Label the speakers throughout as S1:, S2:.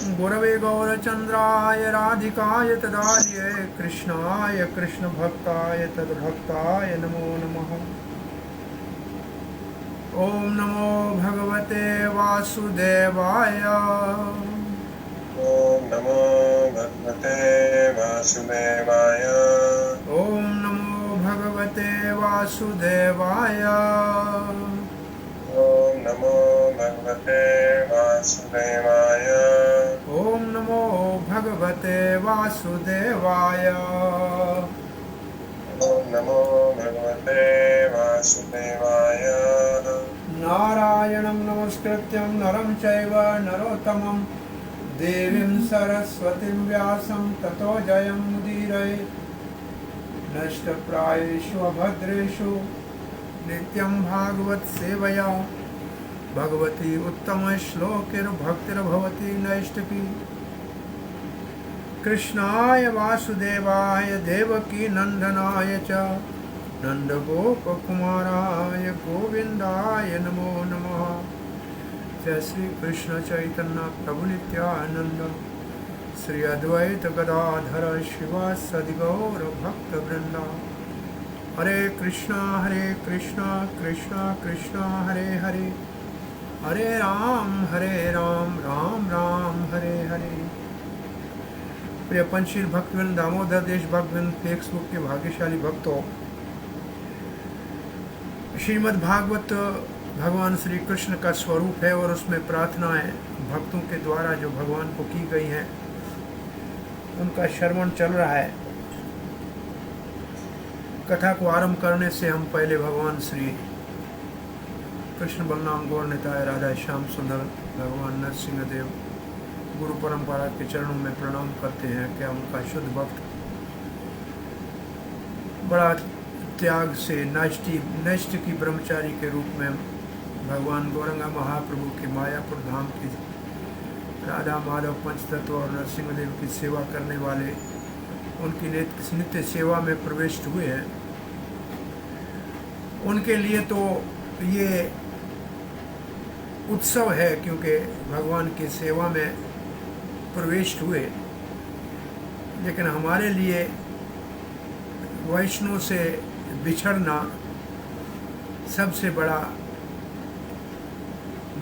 S1: गुरवे गौरचंद्राय राधिकाय तदालये कृष्णाय कृष्णभक्ताय तद्भक्ताय नमो नमः। ओम नमो भगवते वासुदेवाय।
S2: ओम नमो भगवते वासुदेवाय।
S1: ओम नमो भगवते वासुदेवाय।
S2: ओम नमो भगवते वासुदेवाय।
S1: ओम नमो भगवते वासुदेवाय।
S2: ओम नमो भगवते वासुदेवाय।
S1: नारायणं नमस्कृत्यं नरं चैव नरोत्तमं देवीं सरस्वतीं व्यासं ततो जयमुदीरये। नष्टप्रायेषु अभद्रेषु नित्यं भागवत सेवया भगवती उत्तमश्लोकैर्भक्तिर्भवती नैष्टिकी। कृष्णाय वासुदेवाय देवकी नंदनाय च नंदगोपकुमाराय गोविंदाय नमो नमः। जय श्री कृष्ण चैतन्य प्रभु नित्यानंद श्री अद्वैत गदाधर शिवासदि गौर भक्त वृंदा। हरे कृष्णा कृष्णा कृष्णा हरे हरे, हरे राम राम राम हरे हरे। प्रिय पंचशील भक्तवृंद, दामोदर देश भक्तवृंद, फेसबुक के भाग्यशाली भक्तों, श्रीमद् भागवत भगवान श्री कृष्ण का स्वरूप है और उसमें प्रार्थनाएं भक्तों के द्वारा जो भगवान को की गई हैं उनका श्रवण चल रहा है। कथा को आरंभ करने से हम पहले भगवान श्री कृष्ण बलराम गौर निताय राधा श्याम सुंदर भगवान नरसिंह देव गुरु परंपरा के चरणों में प्रणाम करते हैं। क्या उनका शुद्ध भक्त बड़ा त्याग से नष्ट की ब्रह्मचारी के रूप में भगवान गौरंगा महाप्रभु के मायापुर धाम की राधा माधव पंचतत्व और नरसिंह देव की सेवा करने वाले उनकी नित्य सेवा में प्रविष्ट हुए हैं। उनके लिए तो ये उत्सव है क्योंकि भगवान की सेवा में प्रविष्ट हुए, लेकिन हमारे लिए वैष्णव से बिछड़ना सबसे बड़ा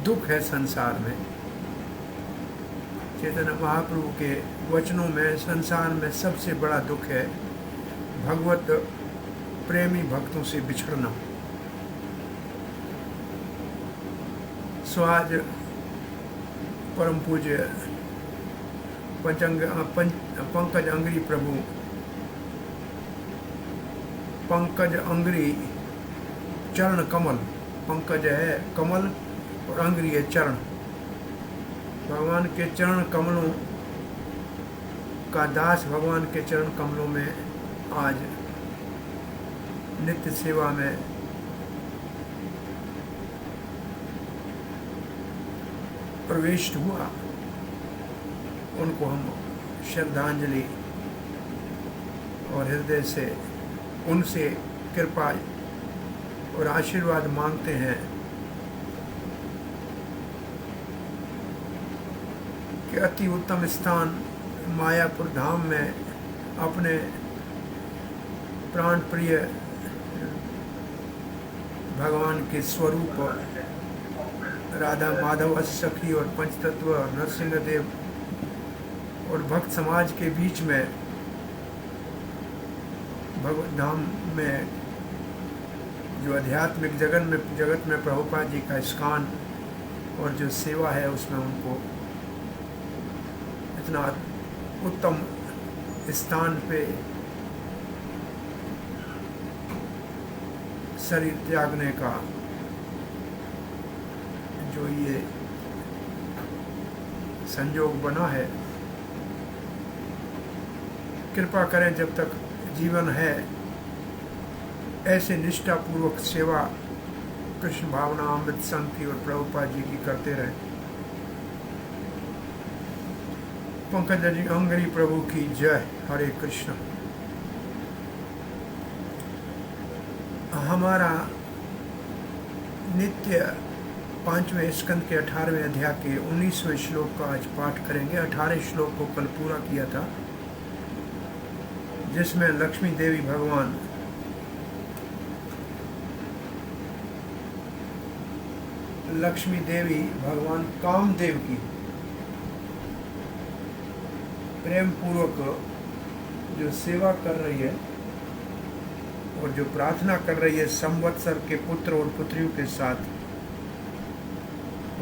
S1: दुख है संसार में। चैतन्य महाप्रभु के वचनों में संसार में सबसे बड़ा दुख है भगवत प्रेमी भक्तों से बिछड़ना। सो आज परम पूज्य पंकज अंगरी प्रभु, पंकज अंगरी चरण कमल, पंकज है कमल और अंगरी है चरण। भगवान के चरण कमलों का दास भगवान के चरण कमलों में आज नित्य सेवा में प्रविष्ट हुआ। उनको हम श्रद्धांजलि और हृदय से उनसे कृपा और आशीर्वाद मांगते हैं कि अति उत्तम स्थान मायापुर धाम में अपने प्राण प्रिय भगवान के स्वरूप राधा माधव सखी और पंचतत्व नरसिंह देव और भक्त समाज के बीच में भगवत धाम में जो आध्यात्मिक जगत में प्रभुपाद जी का इस्कान और जो सेवा है उसमें उनको इतना उत्तम स्थान पे शरीर त्यागने का जो ये संयोग बना है, कृपा करें जब तक जीवन है ऐसे निष्ठापूर्वक सेवा कृष्ण भावना अमृत संघ की और प्रभुपाद जी की करते रहें। पंकज अंगरी प्रभु की जय। हरे कृष्ण। हमारा नित्य 5वें स्कंद के 18वें अध्याय के 19वें श्लोक का आज पाठ करेंगे। 18 श्लोक को कल पूरा किया था, जिसमें लक्ष्मी देवी भगवान कामदेव की प्रेम पूर्वक जो सेवा कर रही है और जो प्रार्थना कर रही है संवत्सर के पुत्र और पुत्रियों के साथ,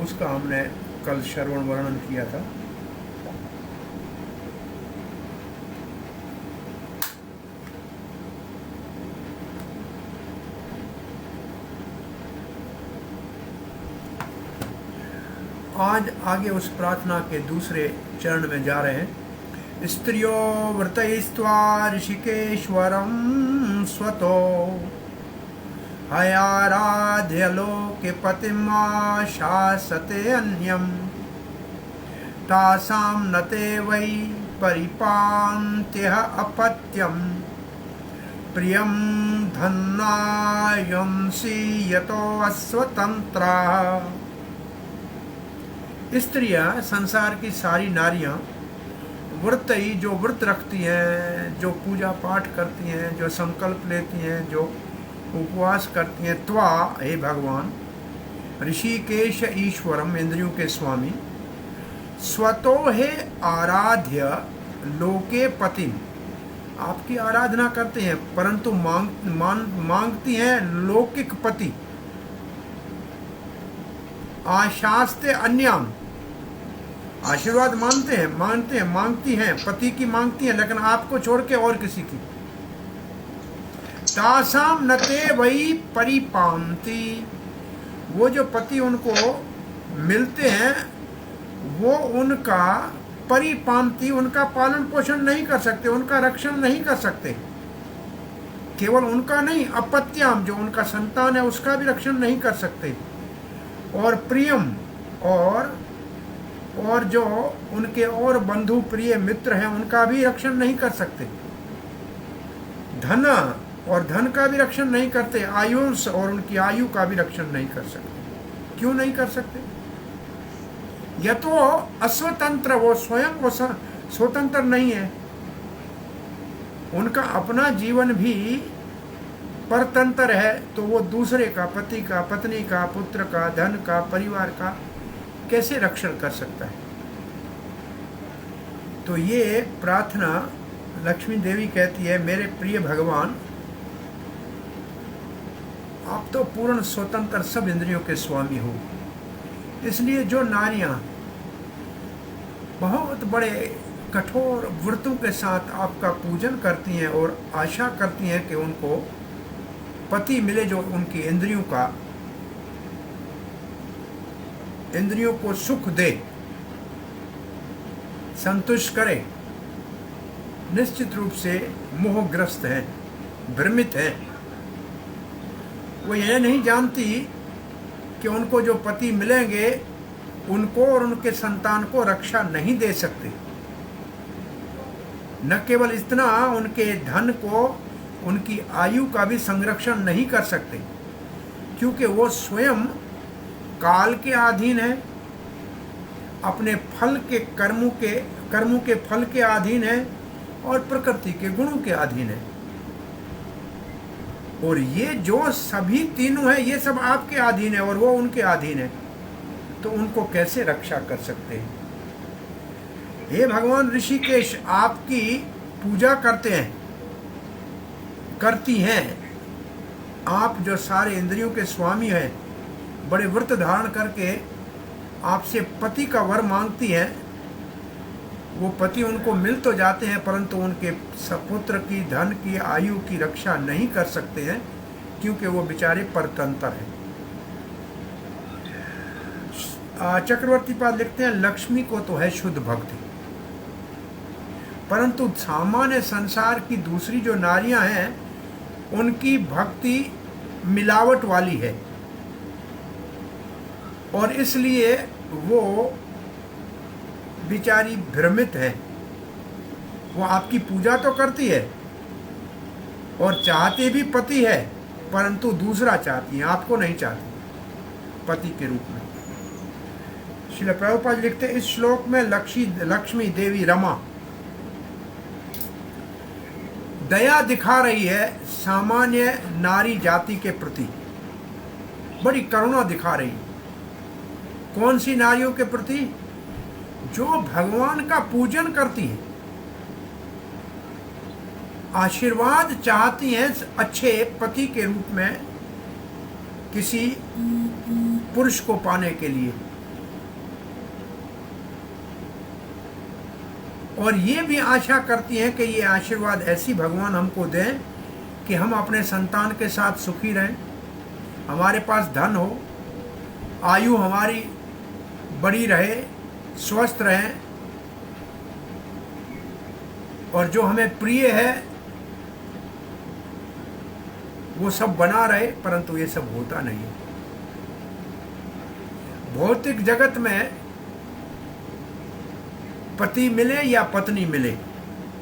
S1: उसका हमने कल श्रवण वर्णन किया था। आज आगे उस प्रार्थना के दूसरे चरण में जा रहे हैं। स्त्रियो व्रतयित्वा ऋषिकेश्वरं स्वतो हयाराध्य लोके पतिम् शासते अन्यं तासां न ते वै परिपान्त्यः अपत्यं प्रियं धन्नायंसि यतो अस्वतंत्राः। स्त्रियां, संसार की सारी नारियां, व्रतई जो व्रत रखती हैं, जो पूजा पाठ करती हैं, जो संकल्प लेती हैं, जो उपवास करती हैं, त्वा हे भगवान, ऋषिकेश ईश्वरम इंद्रियों के स्वामी, स्वतो हे आराध्य लोके पति, आपकी आराधना करते हैं परंतु मांगती हैं लौकिक पति। आशास्ते अन्याम, आशीर्वाद मांगती हैं, पति की मांगती हैं, लेकिन आपको छोड़ के और किसी की। तासाम नते वही परिपांति, वो जो पति उनको मिलते हैं वो उनका परिपांति, उनका पालन पोषण नहीं कर सकते, उनका रक्षण नहीं कर सकते। केवल उनका नहीं, अपत्याम, जो उनका संतान है उसका भी रक्षण नहीं कर सकते। और प्रियम, और जो उनके और बंधु प्रिय मित्र हैं उनका भी रक्षण नहीं कर सकते। धन, और धन का भी रक्षण नहीं करते। आयुष, और उनकी आयु का भी रक्षण नहीं कर सकते। क्यों नहीं कर सकते? यह तो अस्वतंत्र, वो स्वयं वो स्वतंत्र नहीं है, उनका अपना जीवन भी परतंत्र है, तो वो दूसरे का, पति का, पत्नी का, पुत्र का, धन का, परिवार का कैसे रक्षण कर सकता है? तो ये प्रार्थना लक्ष्मी देवी कहती है, मेरे प्रिय भगवान, आप तो पूर्ण स्वतंत्र सब इंद्रियों के स्वामी हो। इसलिए जो नारियां बहुत बड़े कठोर व्रतों के साथ आपका पूजन करती हैं और आशा करती हैं कि उनको पति मिले जो उनकी इंद्रियों को सुख दे, संतुष्ट करे, निश्चित रूप से मोहग्रस्त हैं, भ्रमित हैं। वो यह नहीं जानती कि उनको जो पति मिलेंगे उनको और उनके संतान को रक्षा नहीं दे सकते। न केवल इतना, उनके धन को, उनकी आयु का भी संरक्षण नहीं कर सकते, क्योंकि वो स्वयं काल के अधीन है, अपने फल के कर्मों के फल के अधीन है और प्रकृति के गुणों के अधीन है। और ये जो सभी तीनों है ये सब आपके अधीन है और वो उनके अधीन है, तो उनको कैसे रक्षा कर सकते हैं? हे भगवान ऋषिकेश, आपकी पूजा करती हैं, आप जो सारे इंद्रियों के स्वामी हैं, बड़े व्रत धारण करके आपसे पति का वर मांगती हैं। वो पति उनको मिल तो जाते हैं परंतु उनके सपुत्र की, धन की, आयु की रक्षा नहीं कर सकते हैं, क्योंकि वो बेचारे परतंत्र हैं। चक्रवर्ती पाद लिखते हैं, लक्ष्मी को तो है शुद्ध भक्ति, परंतु सामान्य संसार की दूसरी जो नारियां हैं उनकी भक्ति मिलावट वाली है और इसलिए वो बिचारी भ्रमित है। वो आपकी पूजा तो करती है और चाहते भी पति है, परंतु दूसरा चाहती है, आपको नहीं चाहती पति के रूप में। श्रील प्रभुपाद लिखते हैं, इस श्लोक में लक्ष्मी देवी रमा दया दिखा रही है सामान्य नारी जाति के प्रति, बड़ी करुणा दिखा रही है। कौन सी नारियों के प्रति? जो भगवान का पूजन करती हैं, आशीर्वाद चाहती हैं अच्छे पति के रूप में किसी पुरुष को पाने के लिए, और ये भी आशा करती हैं कि ये आशीर्वाद ऐसी भगवान हमको दें कि हम अपने संतान के साथ सुखी रहें, हमारे पास धन हो, आयु हमारी बड़ी रहे, स्वस्थ रहें, और जो हमें प्रिय है वो सब बना रहे। परंतु ये सब होता नहीं। भौतिक जगत में पति मिले या पत्नी मिले,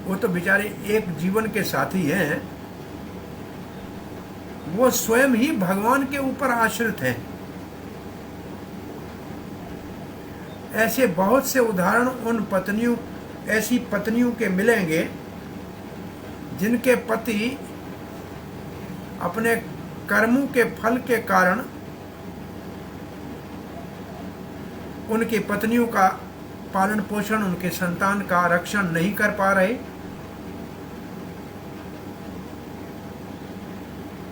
S1: वो तो बेचारे एक जीवन के साथी हैं, वो स्वयं ही भगवान के ऊपर आश्रित हैं। ऐसे बहुत से उदाहरण ऐसी पत्नियों के मिलेंगे जिनके पति अपने कर्मों के फल के कारण उनकी पत्नियों का पालन पोषण, उनके संतान का रक्षण नहीं कर पा रहे,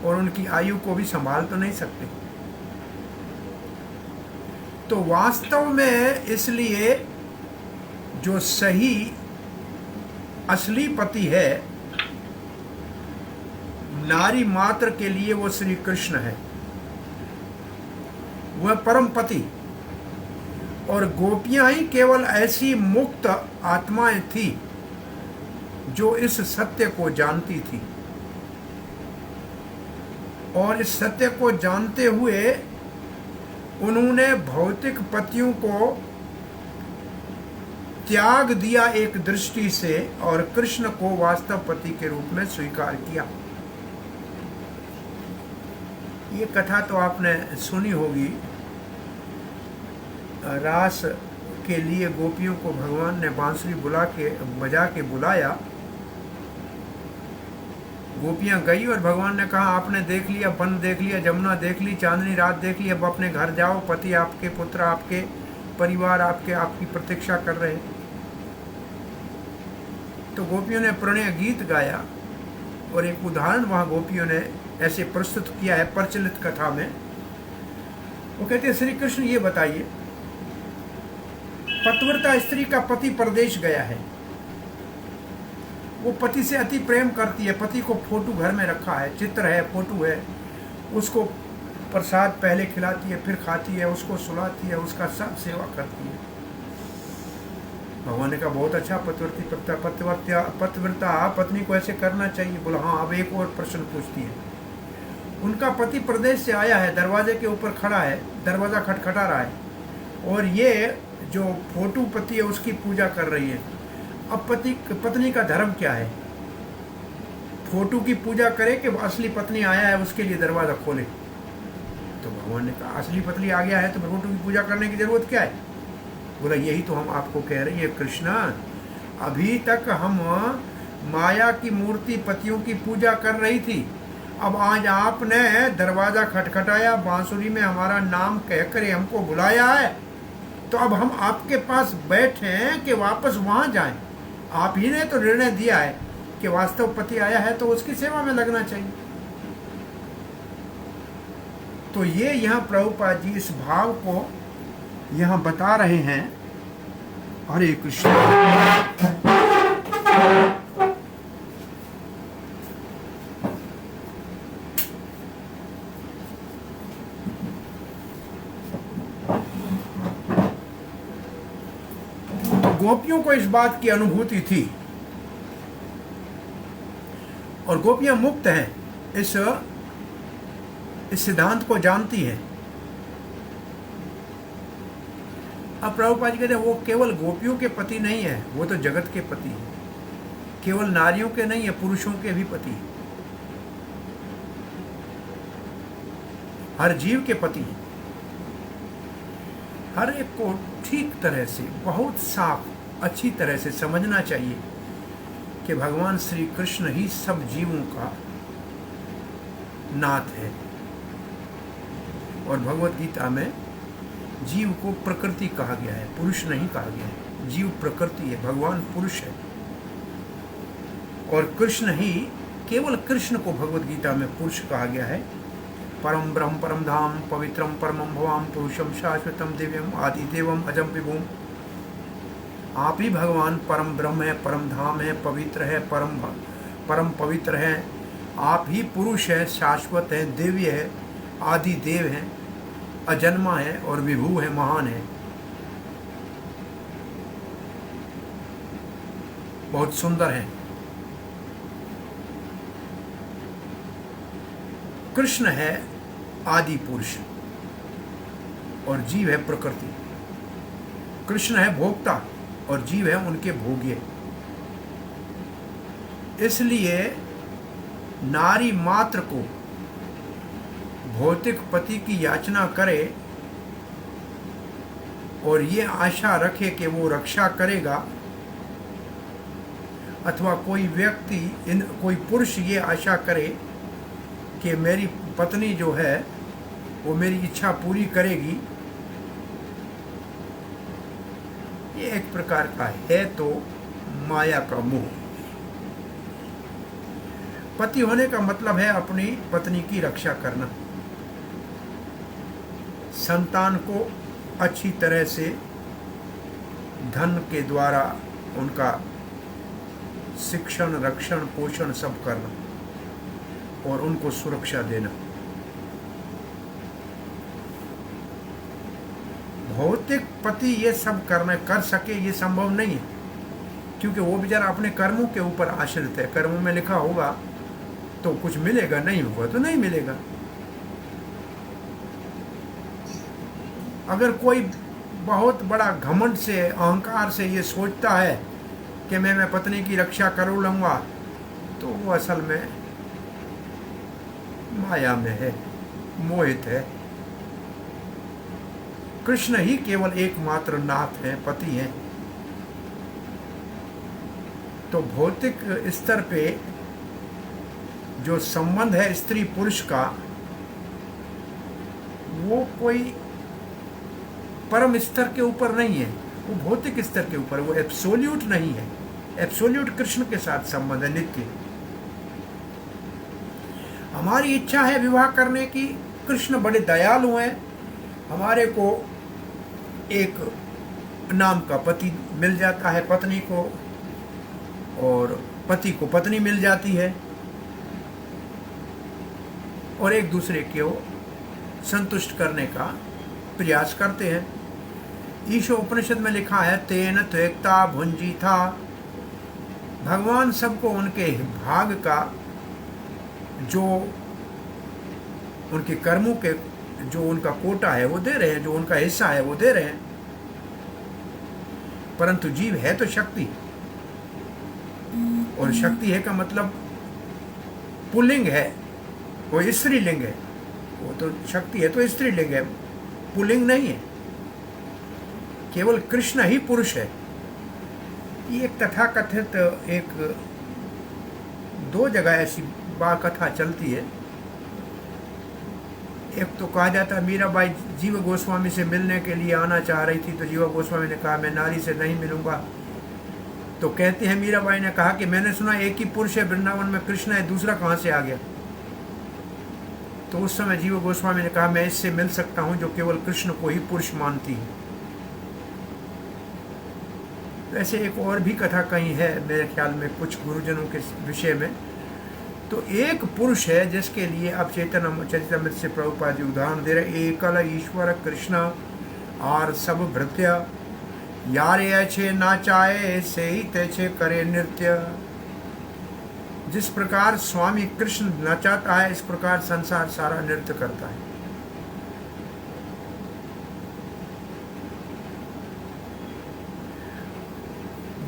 S1: और उनकी आयु को भी संभाल तो नहीं सकते। तो वास्तव में इसलिए जो सही असली पति है नारी मात्र के लिए, वो श्री कृष्ण है, वह परम पति। और गोपियां ही केवल ऐसी मुक्त आत्माएं थी जो इस सत्य को जानती थी, और इस सत्य को जानते हुए उन्होंने भौतिक पतियों को त्याग दिया एक दृष्टि से, और कृष्ण को वास्तव पति के रूप में स्वीकार किया। ये कथा तो आपने सुनी होगी। रास के लिए गोपियों को भगवान ने बांसुरी बजा के बुलाया। गोपियां गई और भगवान ने कहा, आपने देख लिया, वन देख लिया, जमुना देख ली, चांदनी रात देख ली, अब अपने घर जाओ, पति आपके, पुत्र आपके, परिवार आपकी प्रतीक्षा कर रहे हैं। तो गोपियों ने प्रणय गीत गाया, और एक उदाहरण वहां गोपियों ने ऐसे प्रस्तुत किया है प्रचलित कथा में। वो कहते हैं, श्री कृष्ण ये बताइए, पतिव्रता स्त्री का पति परदेश गया है, वो पति से अति प्रेम करती है, पति को फोटो घर में रखा है, चित्र है, फोटो है, उसको प्रसाद पहले खिलाती है, फिर खाती है, उसको सुलाती है, उसका सब सेवा करती है। भगवान ने कहा, बहुत अच्छा, पतिव्रता पत्नी को ऐसे करना चाहिए। बोला, हाँ। अब एक और प्रश्न पूछती है। उनका पति प्रदेश से आया है, दरवाजे के ऊपर खड़ा है, दरवाजा खटखटा रहा है, और ये जो फोटो पति है उसकी पूजा कर रही है। अब पत्नी का धर्म क्या है? फोटो की पूजा करे कि असली पत्नी आया है उसके लिए दरवाजा खोले? तो भगवान ने कहा, असली पत्नी आ गया है तो फोटो की पूजा करने की जरूरत क्या है? बोला, यही तो हम आपको कह रहे हैं कृष्णा, अभी तक हम माया की मूर्ति पतियों की पूजा कर रही थी, अब आज आपने दरवाजा खटखटाया, बांसुरी में हमारा नाम कहकर हमको बुलाया है, तो अब हम आपके पास बैठे हैं कि वापस वहां जाएं। आप ही ने तो निर्णय दिया है कि वास्तव पति आया है तो उसकी सेवा में लगना चाहिए। तो ये यहाँ प्रभुपाद जी इस भाव को यहाँ बता रहे हैं। हरे कृष्ण। गोपियों को इस बात की अनुभूति थी, और गोपियां मुक्त हैं, इस सिद्धांत को जानती हैं। अब प्रभुपाद जी कहते हैं, वो केवल गोपियों के पति नहीं है, वो तो जगत के पति है, केवल नारियों के नहीं है, पुरुषों के भी पति है, हर जीव के पति है। हर एक को ठीक तरह से, बहुत साफ, अच्छी तरह से समझना चाहिए कि भगवान श्री कृष्ण ही सब जीवों का नाथ है। और भगवत गीता में जीव को प्रकृति कहा गया है, पुरुष नहीं कहा गया है। जीव प्रकृति है, भगवान पुरुष है। और कृष्ण ही, केवल कृष्ण को भगवत गीता में पुरुष कहा गया है। परम ब्रह्म परम धाम पवित्रम परमं भवाम पुरुषम शाश्वतम दिव्यम आदि देवम अजम विभुम। आप ही भगवान परम ब्रह्म है, परम धाम है, पवित्र है, परम पवित्र है। आप ही पुरुष है, शाश्वत है, दिव्य है, आदि देव है, अजन्मा है और विभु है, महान है। बहुत सुंदर है। कृष्ण है आदि पुरुष और जीव है प्रकृति। कृष्ण है भोक्ता और जीव है उनके भोग्य। इसलिए नारी मात्र को भौतिक पति की याचना करे और ये आशा रखे कि वो रक्षा करेगा, अथवा कोई व्यक्ति, कोई पुरुष ये आशा करे कि मेरी पत्नी जो है वो मेरी इच्छा पूरी करेगी, ये एक प्रकार का है तो माया का मोह। पति होने का मतलब है अपनी पत्नी की रक्षा करना, संतान को अच्छी तरह से धन के द्वारा उनका शिक्षण, रक्षण, पोषण सब करना और उनको सुरक्षा देना। भौतिक पति ये सब कर सके ये संभव नहीं है, क्योंकि वो बेचारा अपने कर्मों के ऊपर आश्रित है। कर्मों में लिखा होगा तो कुछ मिलेगा, नहीं होगा तो नहीं मिलेगा। अगर कोई बहुत बड़ा घमंड से, अहंकार से ये सोचता है कि मैं पत्नी की रक्षा कर लूँगा, तो वो असल में माया में है, मोहित है। कृष्ण ही केवल एकमात्र नाथ है, पति है। तो भौतिक स्तर पे जो संबंध है स्त्री पुरुष का, वो कोई परम स्तर के ऊपर नहीं है, वो भौतिक स्तर के ऊपर, वो एब्सोल्यूट नहीं है। एब्सोल्यूट कृष्ण के साथ संबंध है, नित्य। हमारी इच्छा है विवाह करने की, कृष्ण बड़े दयालु हैं, हमारे को एक नाम का पति मिल जाता है पत्नी को, और पति को पत्नी मिल जाती है, और एक दूसरे को संतुष्ट करने का प्रयास करते हैं। ईशो उपनिषद में लिखा है, तेन त्वेक्ता भुंजी था। भगवान सबको उनके भाग का, जो उनके कर्मों के, जो उनका कोटा है वो दे रहे हैं, जो उनका हिस्सा है वो दे रहे हैं। परंतु जीव है तो शक्ति, और शक्ति है का मतलब पुल्लिंग है, वो स्त्रीलिंग है। वो तो शक्ति है तो स्त्रीलिंग है, पुल्लिंग नहीं है। केवल कृष्ण ही पुरुष है। ये एक तथाकथित, एक दो जगह ऐसी बात कथा चलती है। एक तो कहा जाता है मीराबाई जीव गोस्वामी से मिलने के लिए आना चाह रही थी, तो जीव गोस्वामी ने कहा मैं नारी से नहीं मिलूंगा। तो कहते हैं मीराबाई ने कहा कि मैंने सुना एक ही पुरुष है वृंदावन में, कृष्ण है, दूसरा कहाँ से आ गया? तो उस समय जीव गोस्वामी ने कहा मैं इससे मिल सकता हूँ जो केवल कृष्ण को ही पुरुष मानती है। वैसे एक और भी कथा कहीं है मेरे ख्याल में कुछ गुरुजनों के विषय में। तो एक पुरुष है जिसके लिए अब चैतन्य चरितमृत से प्रभुपाद जी उदाहरण दे रहे, एकल ईश्वर कृष्ण और सब भृत्य, यार ऐछे ना चाहे से ही तैछे करे नृत्य। जिस प्रकार स्वामी कृष्ण नचाता है, इस प्रकार संसार सारा नृत्य करता है।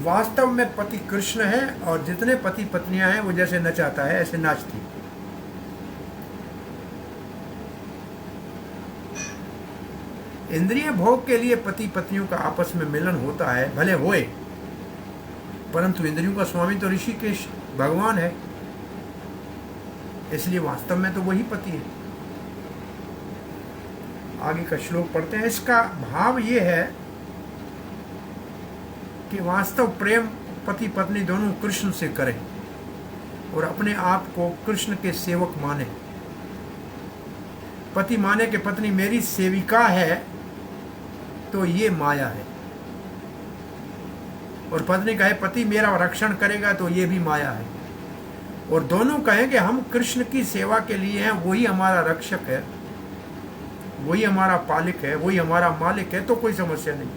S1: वास्तव में पति कृष्ण है, और जितने पति पत्नियां हैं वो जैसे नचाता है ऐसे नाचती। इंद्रिय भोग के लिए पति पत्नियों का आपस में मिलन होता है, भले होए, परंतु इंद्रियों का स्वामी तो ऋषिकेश भगवान है, इसलिए वास्तव में तो वही पति है। आगे का श्लोक पढ़ते हैं। इसका भाव ये है कि वास्तव प्रेम पति पत्नी दोनों कृष्ण से करें और अपने आप को कृष्ण के सेवक माने। पति माने कि पत्नी मेरी सेविका है, तो ये माया है, और पत्नी कहे पति मेरा रक्षण करेगा, तो ये भी माया है। और दोनों कहें कि हम कृष्ण की सेवा के लिए हैं, वही हमारा रक्षक है, वही हमारा पालिक है, वही हमारा मालिक है, तो कोई समस्या नहीं।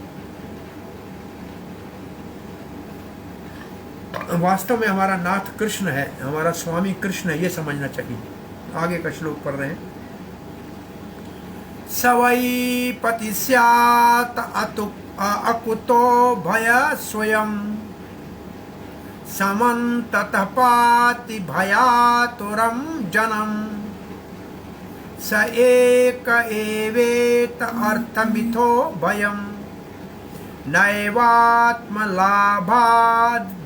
S1: वास्तव में हमारा नाथ कृष्ण है, हमारा स्वामी कृष्ण है, ये समझना चाहिए। आगे का श्लोक पढ़ रहे हैं। सवै पति स्यात् अकुतो भय स्वयं समन्ततः पाति भयातुरं जनम स एक एवेत अर्थमिथो भयम् नैवात्मलाभाद्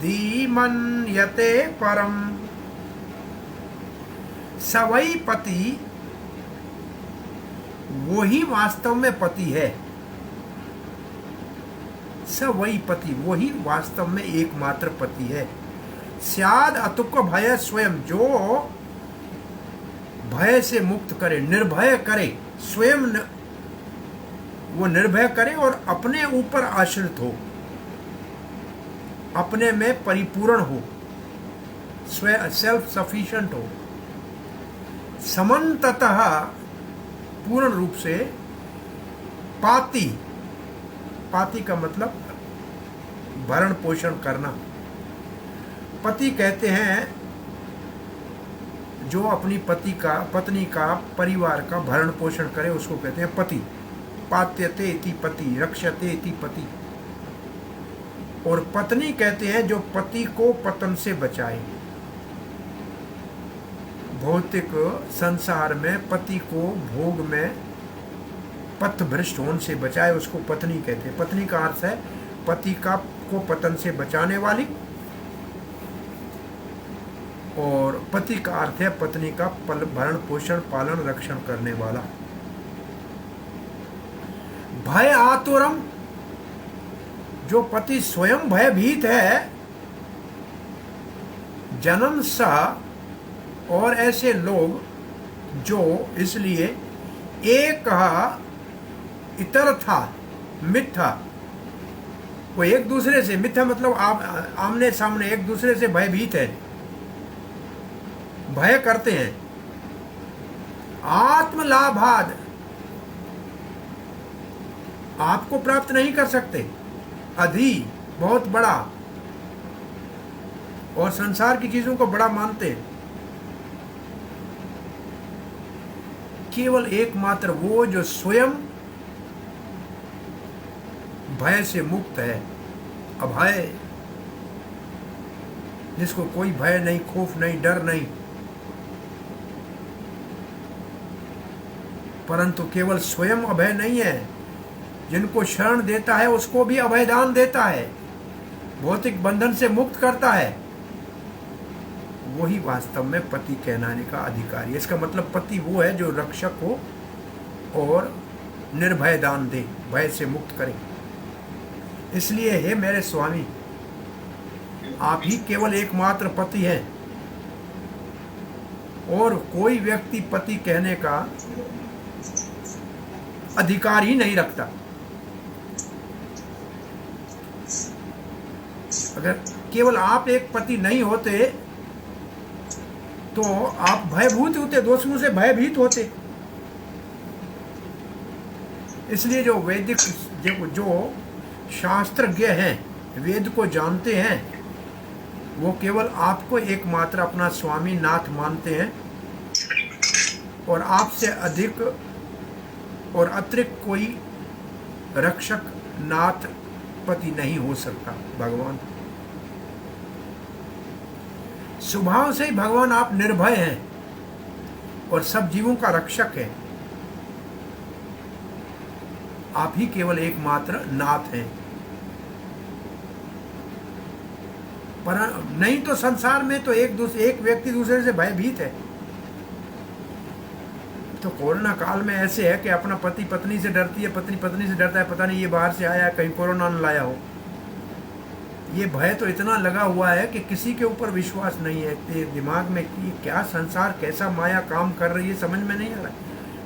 S1: धीमन्यते परम्। सवै पति, वही वास्तव में पति है। सवै पति, वही वास्तव में एकमात्र पति है। स्याद अतुक भय स्वयं, जो भय से मुक्त करे, निर्भय करे, स्वयं वो निर्भय करे और अपने ऊपर आश्रित हो, अपने में परिपूर्ण हो, सेल्फ सफिशिएंट हो। समन्ततः, पूर्ण रूप से। पाति, पाति का मतलब भरण पोषण करना। पति कहते हैं जो अपनी पत्नी का परिवार का भरण पोषण करे, उसको कहते हैं पति। पात्यते इति पति, रक्षते इति पति। और पत्नी कहते हैं जो पति को पतन से बचाए। भौतिक संसार में पति को भोग में पथभ्रष्ट होने से बचाए, उसको पत्नी कहते हैं। पत्नी का अर्थ है पति को पतन से बचाने वाली, और पति का अर्थ है पत्नी का भरण पोषण पालन रक्षण करने वाला। भय आतुरम, जो पति स्वयं भयभीत है। जन्म सा, और ऐसे लोग जो इसलिए एक इतर था मिथ्या, वो एक दूसरे से, मिथ्या मतलब आमने सामने एक दूसरे से भयभीत है, भय करते हैं। आत्मलाभाद, आपको प्राप्त नहीं कर सकते, अधि बहुत बड़ा, और संसार की चीजों को बड़ा मानते हैं। केवल एकमात्र वो जो स्वयं भय से मुक्त है, अभय, जिसको कोई भय नहीं, खौफ नहीं, डर नहीं, परंतु केवल स्वयं अभय नहीं है, जिनको शरण देता है उसको भी अभयदान देता है, भौतिक बंधन से मुक्त करता है, वही वास्तव में पति कहलाने का अधिकारी है। इसका मतलब पति वो है जो रक्षक हो और निर्भय दान दे, भय से मुक्त करे। इसलिए हे मेरे स्वामी, आप ही केवल एकमात्र पति हैं, और कोई व्यक्ति पति कहने का अधिकार ही नहीं रखता। अगर केवल आप एक पति नहीं होते तो आप भयभूत होते, दूसरों से भयभीत होते। इसलिए जो वैदिक जो शास्त्रज्ञ हैं, वेद को जानते हैं, वो केवल आपको एकमात्र अपना स्वामी नाथ मानते हैं, और आपसे अधिक और अतिरिक्त कोई रक्षक नाथ पति नहीं हो सकता। भगवान स्वभाव से ही भगवान आप निर्भय हैं और सब जीवों का रक्षक है। आप ही केवल एकमात्र नाथ हैं। पर नहीं तो संसार में तो एक व्यक्ति दूसरे से भयभीत है। तो कोरोना काल में ऐसे है कि अपना पति पत्नी से डरती है, पत्नी पत्नी से डरता है, पता नहीं ये बाहर से आया है, कहीं कोरोना न लाया हो। ये भय तो इतना लगा हुआ है कि किसी के ऊपर विश्वास नहीं है। ये दिमाग में ये क्या संसार, कैसा माया काम कर रही है, समझ में नहीं आ रहा।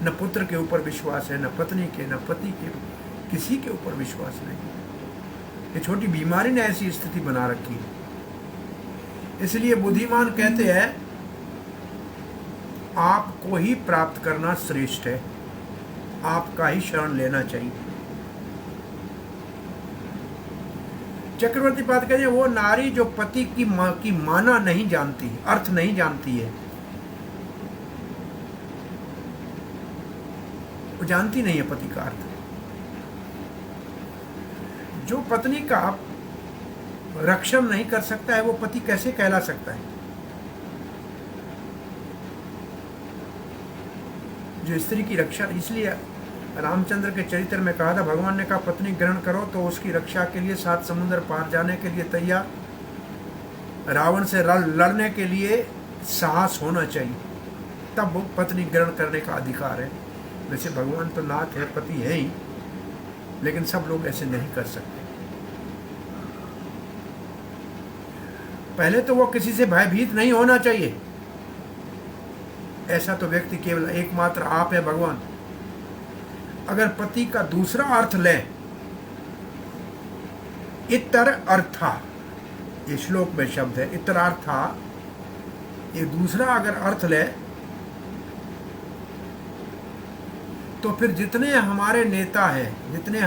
S1: न पुत्र के ऊपर विश्वास है, न पत्नी के, न पति के, किसी के ऊपर विश्वास नहीं। ये छोटी बीमारी ने ऐसी स्थिति बना रखी है। इसलिए बुद्धिमान कहते हैं आपको ही प्राप्त करना श्रेष्ठ है, आपका ही शरण लेना चाहिए। चक्रवर्ती पाद कहते हैं वो नारी जो पति की माना नहीं जानती, अर्थ नहीं जानती है, वो जानती नहीं है पति का अर्थ। जो पत्नी का रक्षण नहीं कर सकता है वो पति कैसे कहला सकता है। जो स्त्री की रक्षा, इसलिए रामचंद्र के चरित्र में कहा था, भगवान ने कहा पत्नी ग्रहण करो तो उसकी रक्षा के लिए 7 समुद्र पार जाने के लिए तैयार, रावण से लड़ने के लिए साहस होना चाहिए, तब वो पत्नी ग्रहण करने का अधिकार है। वैसे भगवान तो नाथ है, पति है ही, लेकिन सब लोग ऐसे नहीं कर सकते। पहले तो वो किसी से भयभीत नहीं होना चाहिए। ऐसा तो व्यक्ति केवल एकमात्र आप है, भगवान। अगर पति का दूसरा अर्थ लें, इतर अर्था, ये श्लोक में शब्द है इतरार्था, ये दूसरा अगर अर्थ ले तो फिर जितने हमारे नेता हैं, जितने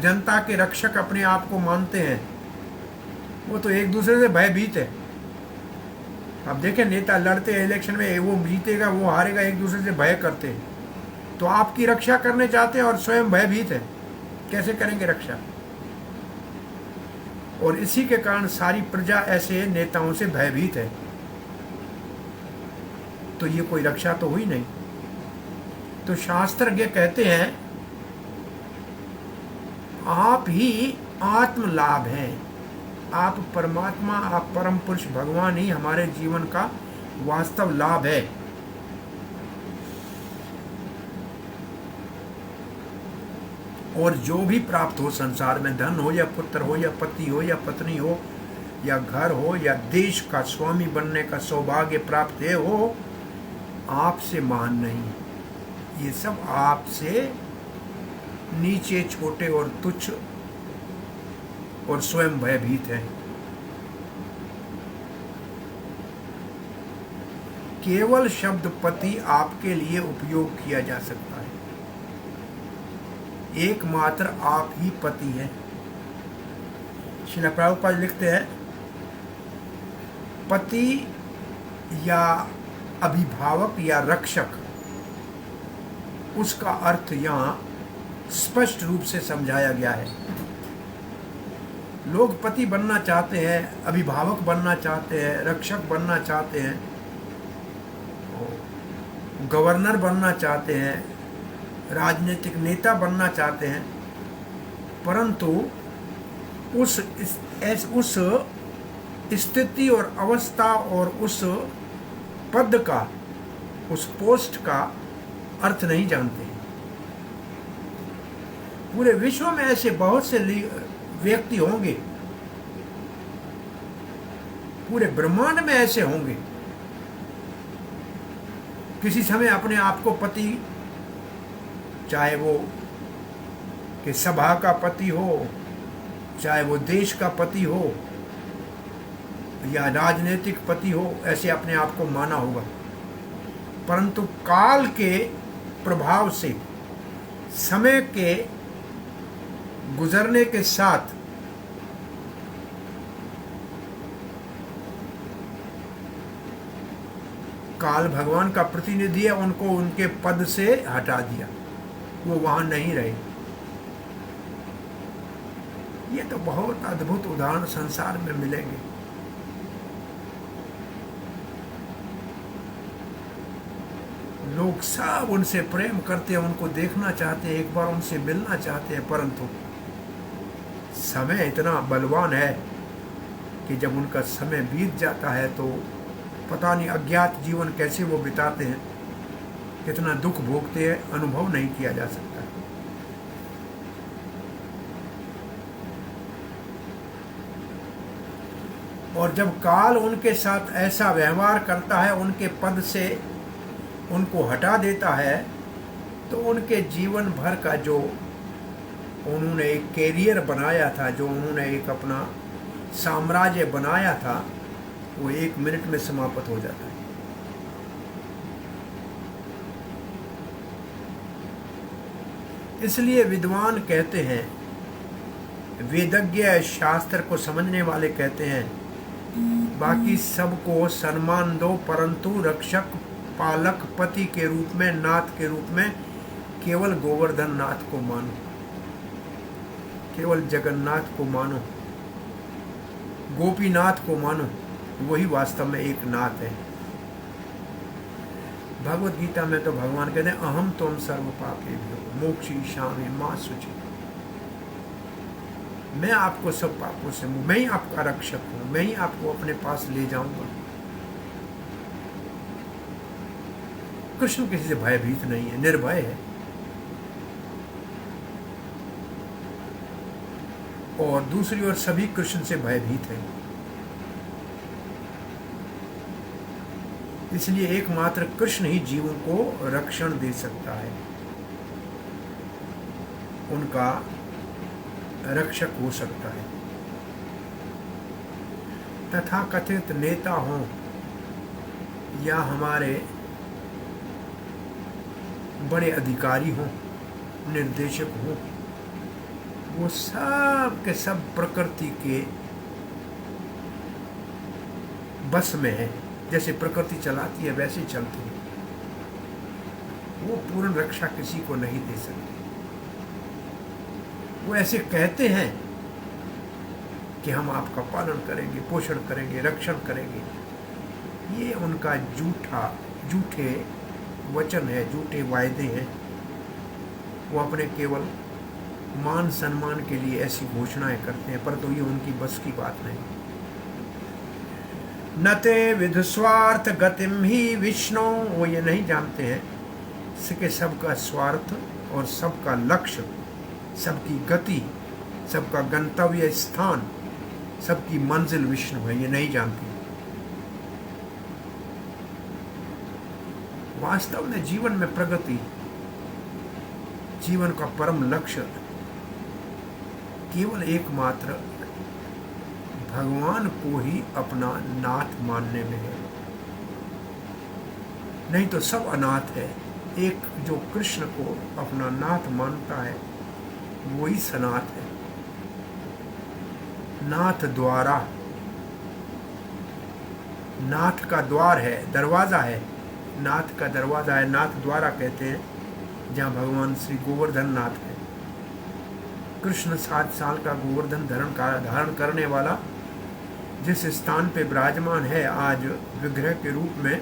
S1: जनता के रक्षक अपने आप को मानते हैं, वो तो एक दूसरे से भयभीत है। अब देखें, नेता लड़ते हैं इलेक्शन में, वो जीतेगा वो हारेगा, एक दूसरे से भय करते हैं। तो आपकी रक्षा करने चाहते हैं और स्वयं भयभीत है, कैसे करेंगे रक्षा? और इसी के कारण सारी प्रजा ऐसे नेताओं से भयभीत है। तो ये कोई रक्षा तो हुई नहीं। तो शास्त्रज्ञ कहते हैं आप ही आत्म लाभ हैं, आप परमात्मा, आप परम पुरुष भगवान ही हमारे जीवन का वास्तव लाभ है। और जो भी प्राप्त हो संसार में, धन हो या पुत्र हो या पति हो या पत्नी हो या घर हो या देश का स्वामी बनने का सौभाग्य प्राप्त हो, आपसे महान नहीं। ये सब आपसे नीचे, छोटे और तुच्छ और स्वयं भयभीत है। केवल शब्द पति आपके लिए उपयोग किया जा सकता है। एकमात्र आप ही पति हैं। श्रील प्रभुपाद लिखते हैं पति या अभिभावक या रक्षक, उसका अर्थ यहाँ स्पष्ट रूप से समझाया गया है। लोग पति बनना चाहते हैं, अभिभावक बनना चाहते हैं, रक्षक बनना चाहते हैं, गवर्नर बनना चाहते हैं, राजनीतिक नेता बनना चाहते हैं, परंतु उस स्थिति और अवस्था और उस पद का, उस पोस्ट का अर्थ नहीं जानते हैं। पूरे विश्व में ऐसे बहुत से व्यक्ति होंगे, पूरे ब्रह्मांड में ऐसे होंगे, किसी समय अपने आप को पति, चाहे वो कि सभा का पति हो, चाहे वो देश का पति हो या राजनीतिक पति हो, ऐसे अपने आप को माना होगा। परंतु काल के प्रभाव से, समय के गुजरने के साथ काल भगवान का प्रतिनिधि है, उनको उनके पद से हटा दिया, वो वहां नहीं रहे। ये तो बहुत अद्भुत उदाहरण संसार में मिलेंगे। लोग सब उनसे प्रेम करते हैं, उनको देखना चाहते हैं, एक बार उनसे मिलना चाहते हैं, परंतु समय इतना बलवान है कि जब उनका समय बीत जाता है तो पता नहीं अज्ञात जीवन कैसे वो बिताते हैं, कितना दुख भोगते हैं, अनुभव नहीं किया जा सकता। और जब काल उनके साथ ऐसा व्यवहार करता है, उनके पद से उनको हटा देता है, तो उनके जीवन भर का जो उन्होंने एक कैरियर बनाया था, जो उन्होंने एक अपना साम्राज्य बनाया था, वो 1 मिनट में समाप्त हो जाता है। इसलिए विद्वान कहते हैं, वेदज्ञ शास्त्र को समझने वाले कहते हैं, बाकी सबको सम्मान दो, परंतु रक्षक पालक पति के रूप में, नाथ के रूप में केवल गोवर्धन नाथ को मानो, केवल जगन्नाथ को मानो, गोपीनाथ को मानो, वही वास्तव में एक नाथ है। भगवत गीता में तो भगवान कहते हैं, अहम त्वं सर्व पापेभ्यो मोक्षयिष्यामि मा शुचि। मैं आपको सब पापों से, मैं ही आपका रक्षक हूं, मैं ही आपको अपने पास ले जाऊंगा। कृष्ण किसी से भयभीत नहीं है, निर्भय है। और दूसरी ओर सभी कृष्ण से भयभीत हैं। इसलिए एकमात्र कृष्ण ही जीवों को रक्षण दे सकता है, उनका रक्षक हो सकता है। तथाकथित नेता हों या हमारे बड़े अधिकारी हों, निर्देशक हों, वो सब के सब प्रकृति के बस में है। जैसे प्रकृति चलाती है वैसे चलते हैं, वो पूर्ण रक्षा किसी को नहीं दे सकते। वो ऐसे कहते हैं कि हम आपका पालन करेंगे, पोषण करेंगे, रक्षण करेंगे। ये उनका झूठे वचन है, झूठे वायदे हैं। वो अपने केवल मान सम्मान के लिए ऐसी घोषणाएं करते हैं, परंतु ये उनकी बस की बात नहीं। न ते विधुस्वार्थ गतिम ही विष्णु, वो ये नहीं जानते हैं कि सबका स्वार्थ और सबका लक्ष्य, सबकी गति, सबका गंतव्य स्थान, सबकी मंजिल विष्णु है, ये नहीं जानते। वास्तव में जीवन में प्रगति, जीवन का परम लक्ष्य केवल एकमात्र भगवान को ही अपना नाथ मानने में है, नहीं तो सब अनाथ है। एक जो कृष्ण को अपना नाथ मानता है वही सनाथ है। नाथ द्वारा, नाथ का द्वार है, दरवाजा है, नाथ का दरवाजा है, नाथ द्वारा कहते हैं जहाँ भगवान श्री गोवर्धन नाथ है। कृष्ण 7 साल का गोवर्धन धारण करने वाला जिस स्थान पे विराजमान है आज विग्रह के रूप में,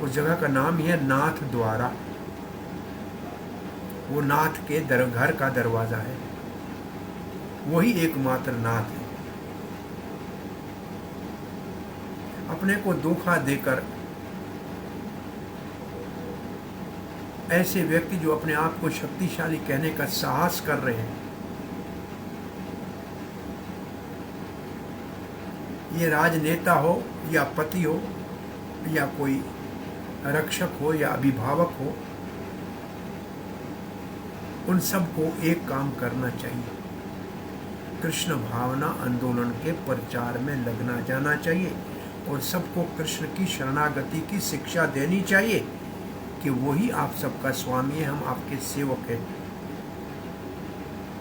S1: उस जगह का नाम ही है नाथ द्वारा। वो नाथ के घर का दरवाजा है, वही एकमात्र नाथ है। अपने को धोखा देकर ऐसे व्यक्ति जो अपने आप को शक्तिशाली कहने का साहस कर रहे हैं, ये राजनेता हो या पति हो या कोई रक्षक हो या अभिभावक हो, उन सबको एक काम करना चाहिए, कृष्ण भावना आंदोलन के प्रचार में लगना जाना चाहिए और सबको कृष्ण की शरणागति की शिक्षा देनी चाहिए कि वही आप सबका स्वामी है, हम आपके सेवक हैं।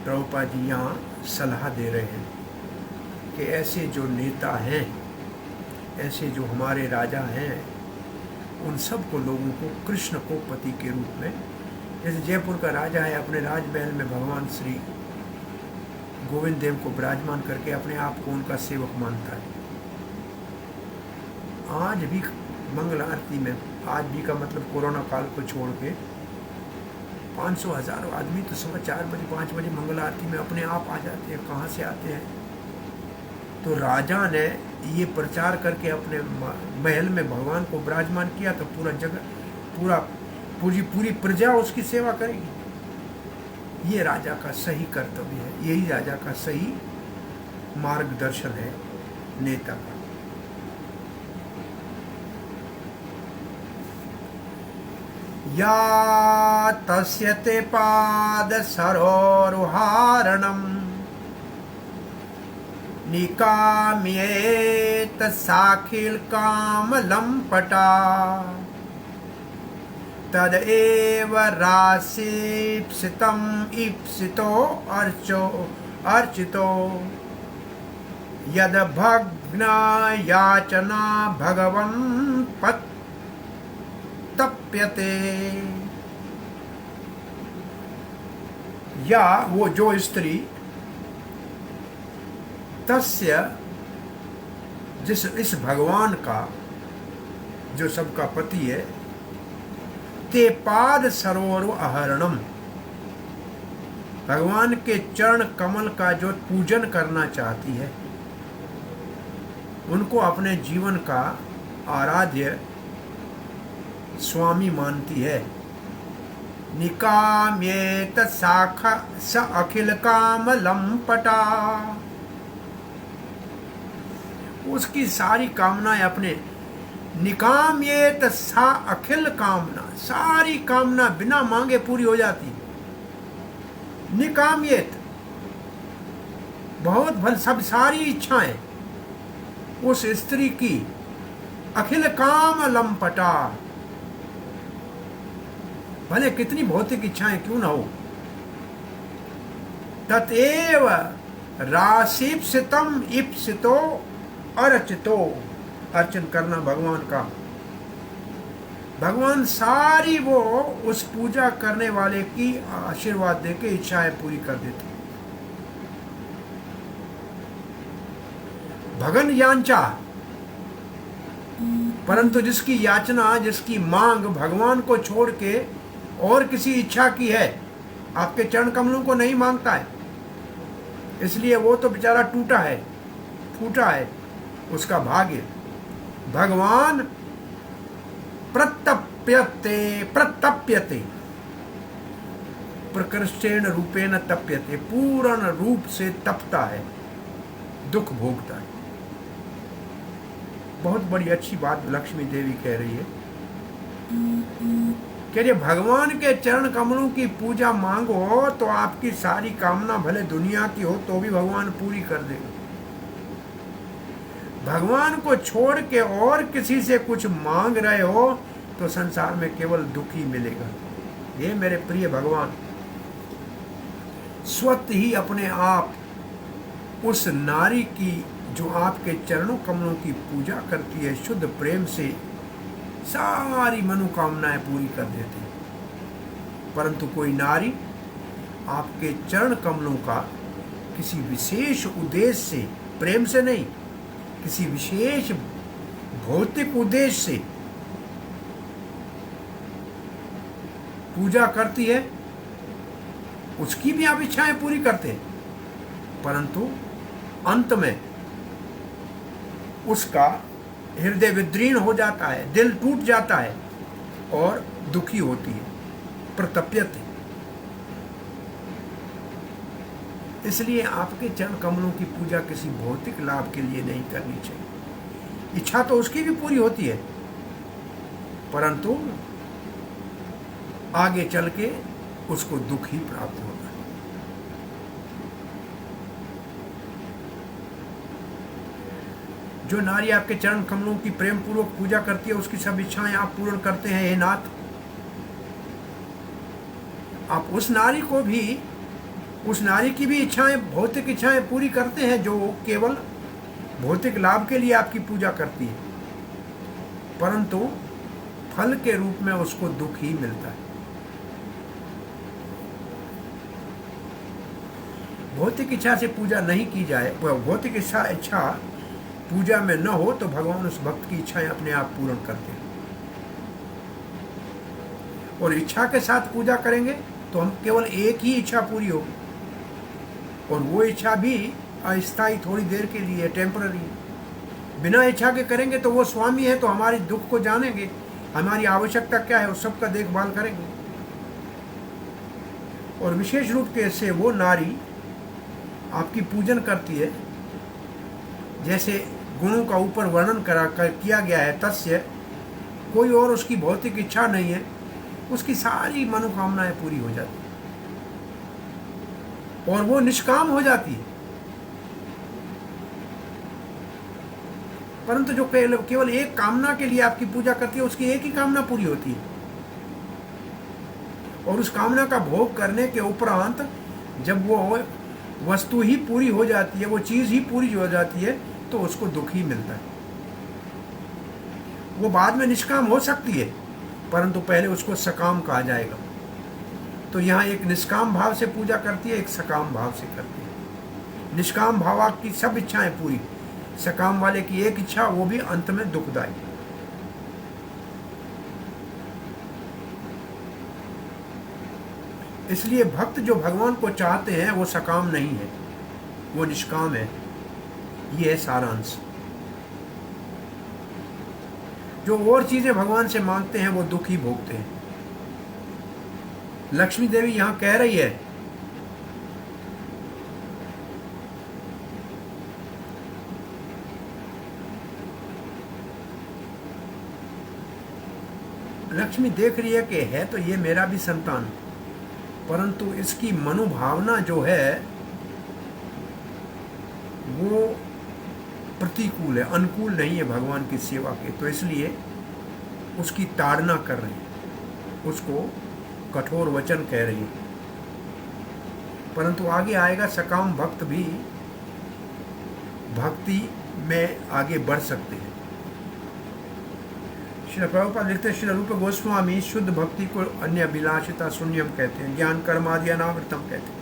S1: प्रभुपाद जी यहाँ सलाह दे रहे हैं कि ऐसे जो नेता हैं, ऐसे जो हमारे राजा हैं, उन सब को लोगों को कृष्ण को पति के रूप में, जैसे जयपुर का राजा है, अपने राजमहल में भगवान श्री गोविंद देव को विराजमान करके अपने आप को उनका सेवक मानता है। आज भी मंगल आरती में आज भी का मतलब कोरोना काल को छोड़ के 500 हज़ारों आदमी तो सुबह 4 बजे 5 बजे मंगल आरती में अपने आप आ जाते हैं। कहाँ से आते हैं? तो राजा ने ये प्रचार करके अपने महल में भगवान को विराजमान किया तो पूरा जगह पूरी प्रजा उसकी सेवा करेगी। ये राजा का सही कर्तव्य है, यही राजा का सही मार्गदर्शन है नेता का। या तस्य ते पाद सरोरुहारणम् निकाम्येत साखिल कामलंपटा तदेव राशीप्सितम् ईप्सितो अर्चितो यद भग्न याचना भगवन् तप्यते। या वो जो स्त्री तस्य इस भगवान का जो सबका पति है, ते पाद सरोवर अहरणम, भगवान के चरण कमल का जो पूजन करना चाहती है, उनको अपने जीवन का आराध्य स्वामी मानती है। निकाम्येत साखा स अखिल काम लंपटा, उसकी सारी कामनाएं अपने निकाम्येत सा अखिल कामना, सारी कामना बिना मांगे पूरी हो जाती। निकाम्येत बहुत भल सब सारी इच्छाएं उस स्त्री की अखिल काम लंपटा, भले कितनी भौतिक इच्छाएं क्यों ना हो। ततेव राशीप्सितम ईप्सितो अर्चितो, अर्चन करना भगवान का। भगवान सारी वो उस पूजा करने वाले की आशीर्वाद देके इच्छाएं पूरी कर देते। भगन यांचा, परंतु जिसकी याचना, जिसकी मांग भगवान को छोड़ के और किसी इच्छा की है, आपके चरण कमलों को नहीं मांगता है, इसलिए वो तो बेचारा टूटा है, फूटा है, उसका भाग्य। भगवान प्रतप्यते प्रकृष्टेन रूपेण तप्यते, पूर्ण रूप से तपता है, दुख भोगता है। बहुत बड़ी अच्छी बात लक्ष्मी देवी कह रही है। कह रही भगवान के चरण कमलों की पूजा मांगो तो आपकी सारी कामना भले दुनिया की हो तो भी भगवान पूरी कर देगा। भगवान को छोड़ के और किसी से कुछ मांग रहे हो तो संसार में केवल दुख ही मिलेगा। ये मेरे प्रिय भगवान स्वतः ही अपने आप उस नारी की जो आपके चरणों कमलों की पूजा करती है, शुद्ध प्रेम से सारी मनोकामनाएं पूरी कर देते हैं। परंतु कोई नारी आपके चरण कमलों का किसी विशेष उद्देश्य से, प्रेम से नहीं, किसी विशेष भौतिक उद्देश्य से पूजा करती है, उसकी भी आप इच्छाएं पूरी करते हैं, परंतु अंत में उसका हृदय विदीर्ण हो जाता है, दिल टूट जाता है और दुखी होती है, प्रतप्यते। इसलिए आपके चरण कमलों की पूजा किसी भौतिक लाभ के लिए नहीं करनी चाहिए। इच्छा तो उसकी भी पूरी होती है, परंतु आगे चल के उसको दुख ही प्राप्त होगा। जो नारी आपके चरण कमलों की प्रेम पूर्वक पूजा करती है, उसकी सब इच्छाएं आप पूर्ण करते हैं। हे नाथ, आप उस नारी की भी इच्छाएं, भौतिक इच्छाएं पूरी करते हैं जो केवल भौतिक लाभ के लिए आपकी पूजा करती है, परंतु फल के रूप में उसको दुख ही मिलता है। भौतिक इच्छा से पूजा नहीं की जाए, भौतिक इच्छा पूजा में न हो तो भगवान उस भक्त की इच्छाएं अपने आप पूर्ण करते हैं। और इच्छा के साथ पूजा करेंगे तो हम केवल एक ही इच्छा पूरी होगी, और वो इच्छा भी अस्थायी, थोड़ी देर के लिए, टेम्पररी। बिना इच्छा के करेंगे तो वो स्वामी है, तो हमारे दुख को जानेंगे, हमारी आवश्यकता क्या है उस सब का देखभाल करेंगे। और विशेष रूप से वो नारी आपकी पूजन करती है, जैसे गुणों का ऊपर वर्णन किया गया है, तस्य कोई और उसकी भौतिक इच्छा नहीं है, उसकी सारी मनोकामनाएं पूरी हो जाती और वो निष्काम हो जाती है। परंतु जो केवल एक कामना के लिए आपकी पूजा करती है, उसकी एक ही कामना पूरी होती है, और उस कामना का भोग करने के उपरांत जब वो वस्तु ही पूरी हो जाती है, वो चीज ही पूरी हो जाती है, तो उसको दुख ही मिलता है। वो बाद में निष्काम हो सकती है, परंतु पहले उसको सकाम कहा जाएगा। तो यहाँ एक निष्काम भाव से पूजा करती है, एक सकाम भाव से करती है। निष्काम भाव की सब इच्छाएं पूरी, सकाम वाले की एक इच्छा, वो भी अंत में दुखदायी। इसलिए भक्त जो भगवान को चाहते हैं वो सकाम नहीं है, वो निष्काम है। ये है सारांश। जो और चीजें भगवान से मांगते हैं वो दुख ही भोगते हैं। लक्ष्मी देवी यहां कह रही है, लक्ष्मी देख रही है कि है तो ये मेरा भी संतान, परंतु इसकी मनोभावना जो है वो प्रतिकूल है, अनुकूल नहीं है भगवान की सेवा के, तो इसलिए उसकी ताड़ना कर रही है, उसको कठोर वचन कह रही है। परंतु आगे आएगा, सकाम भक्त भी भक्ति में आगे बढ़ सकते हैं। श्री प्रभुपाद लिखते हैं, श्री रूप गोस्वामी शुद्ध भक्ति को अन्य अभिलाषिता शून्यम कहते हैं, ज्ञान कर्मादि अनावृतम कहते हैं।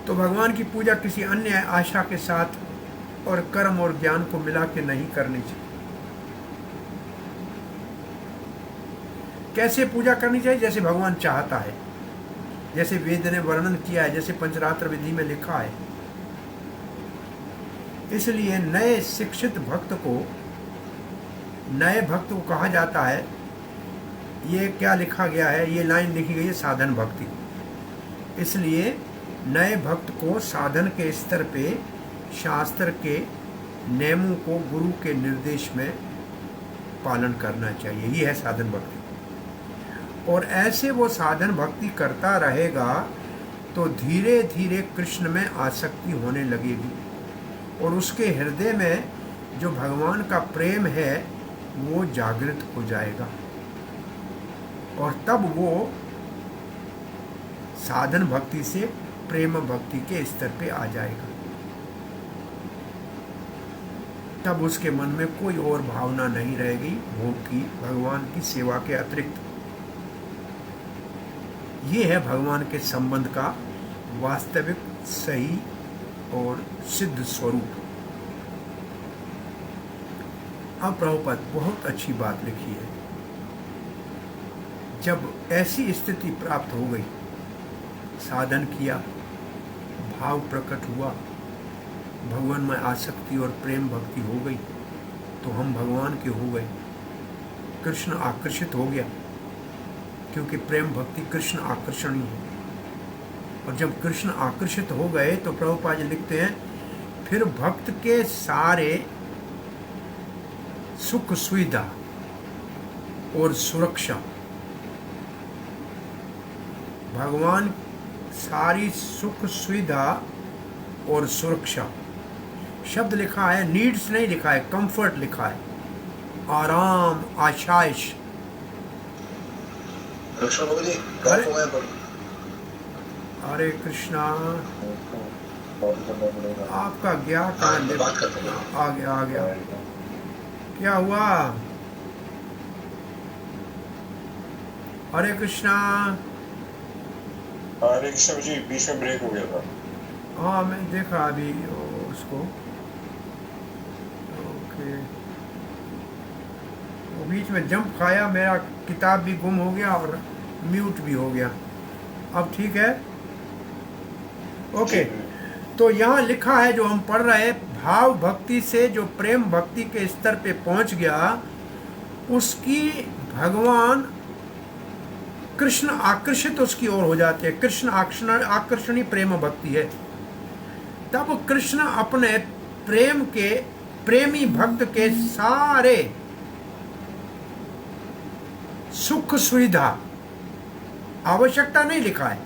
S1: तो भगवान की पूजा किसी अन्य आशा के साथ और कर्म और ज्ञान को मिला के नहीं करनी चाहिए। कैसे पूजा करनी चाहिए? जैसे भगवान चाहता है, जैसे वेद ने वर्णन किया है, जैसे पंचरात्र विधि में लिखा है। इसलिए नए शिक्षित भक्त को, नए भक्त को कहा जाता है, ये क्या लिखा गया है, ये लाइन लिखी गई है, साधन भक्ति। इसलिए नए भक्त को साधन के स्तर पे शास्त्र के नियमों को गुरु के निर्देश में पालन करना चाहिए। ये है साधन भक्ति। और ऐसे वो साधन भक्ति करता रहेगा तो धीरे धीरे कृष्ण में आसक्ति होने लगेगी, और उसके हृदय में जो भगवान का प्रेम है वो जागृत हो जाएगा, और तब वो साधन भक्ति से प्रेम भक्ति के स्तर पे आ जाएगा। तब उसके मन में कोई और भावना नहीं रहेगी भोग की, भगवान की सेवा के अतिरिक्त। ये है भगवान के संबंध का वास्तविक, सही और सिद्ध स्वरूप। अब प्रभुपाद बहुत अच्छी बात लिखी है, जब ऐसी स्थिति प्राप्त हो गई, साधन किया, भाव प्रकट हुआ, भगवान में आसक्ति और प्रेम भक्ति हो गई, तो हम भगवान के हो गए। कृष्ण आकर्षित हो गया, क्योंकि प्रेम भक्ति कृष्ण आकर्षणी है। और जब कृष्ण आकर्षित हो गए तो प्रभुपाद जी लिखते हैं, फिर भक्त के सारे सुख सुविधा और सुरक्षा, भगवान सारी सुख सुविधा और सुरक्षा, शब्द लिखा है, नीड्स नहीं लिखा है, कंफर्ट लिखा है, आराम, आशाइश। हरे कृष्णा। आपका गया कहाँ? आ गया आ गया। क्या हुआ? हरे कृष्णा।
S2: हरे कृष्ण जी, बीच में ब्रेक हो गया था।
S1: हाँ, मैं देखा अभी उसको। ओके बीच में जंप खाया, मेरा किताब भी गुम हो गया और म्यूट भी हो गया। अब ठीक है? ओके। तो यहाँ लिखा है जो हम पढ़ रहे, भाव भक्ति से जो प्रेम भक्ति के स्तर पे पहुंच गया, उसकी भगवान कृष्ण आकर्षित उसकी ओर हो जाते हैं। कृष्ण आकर्षणी प्रेम भक्ति है। तब कृष्ण अपने प्रेम के प्रेमी भक्त के सारे सुख सुविधा, आवश्यकता नहीं लिखा है,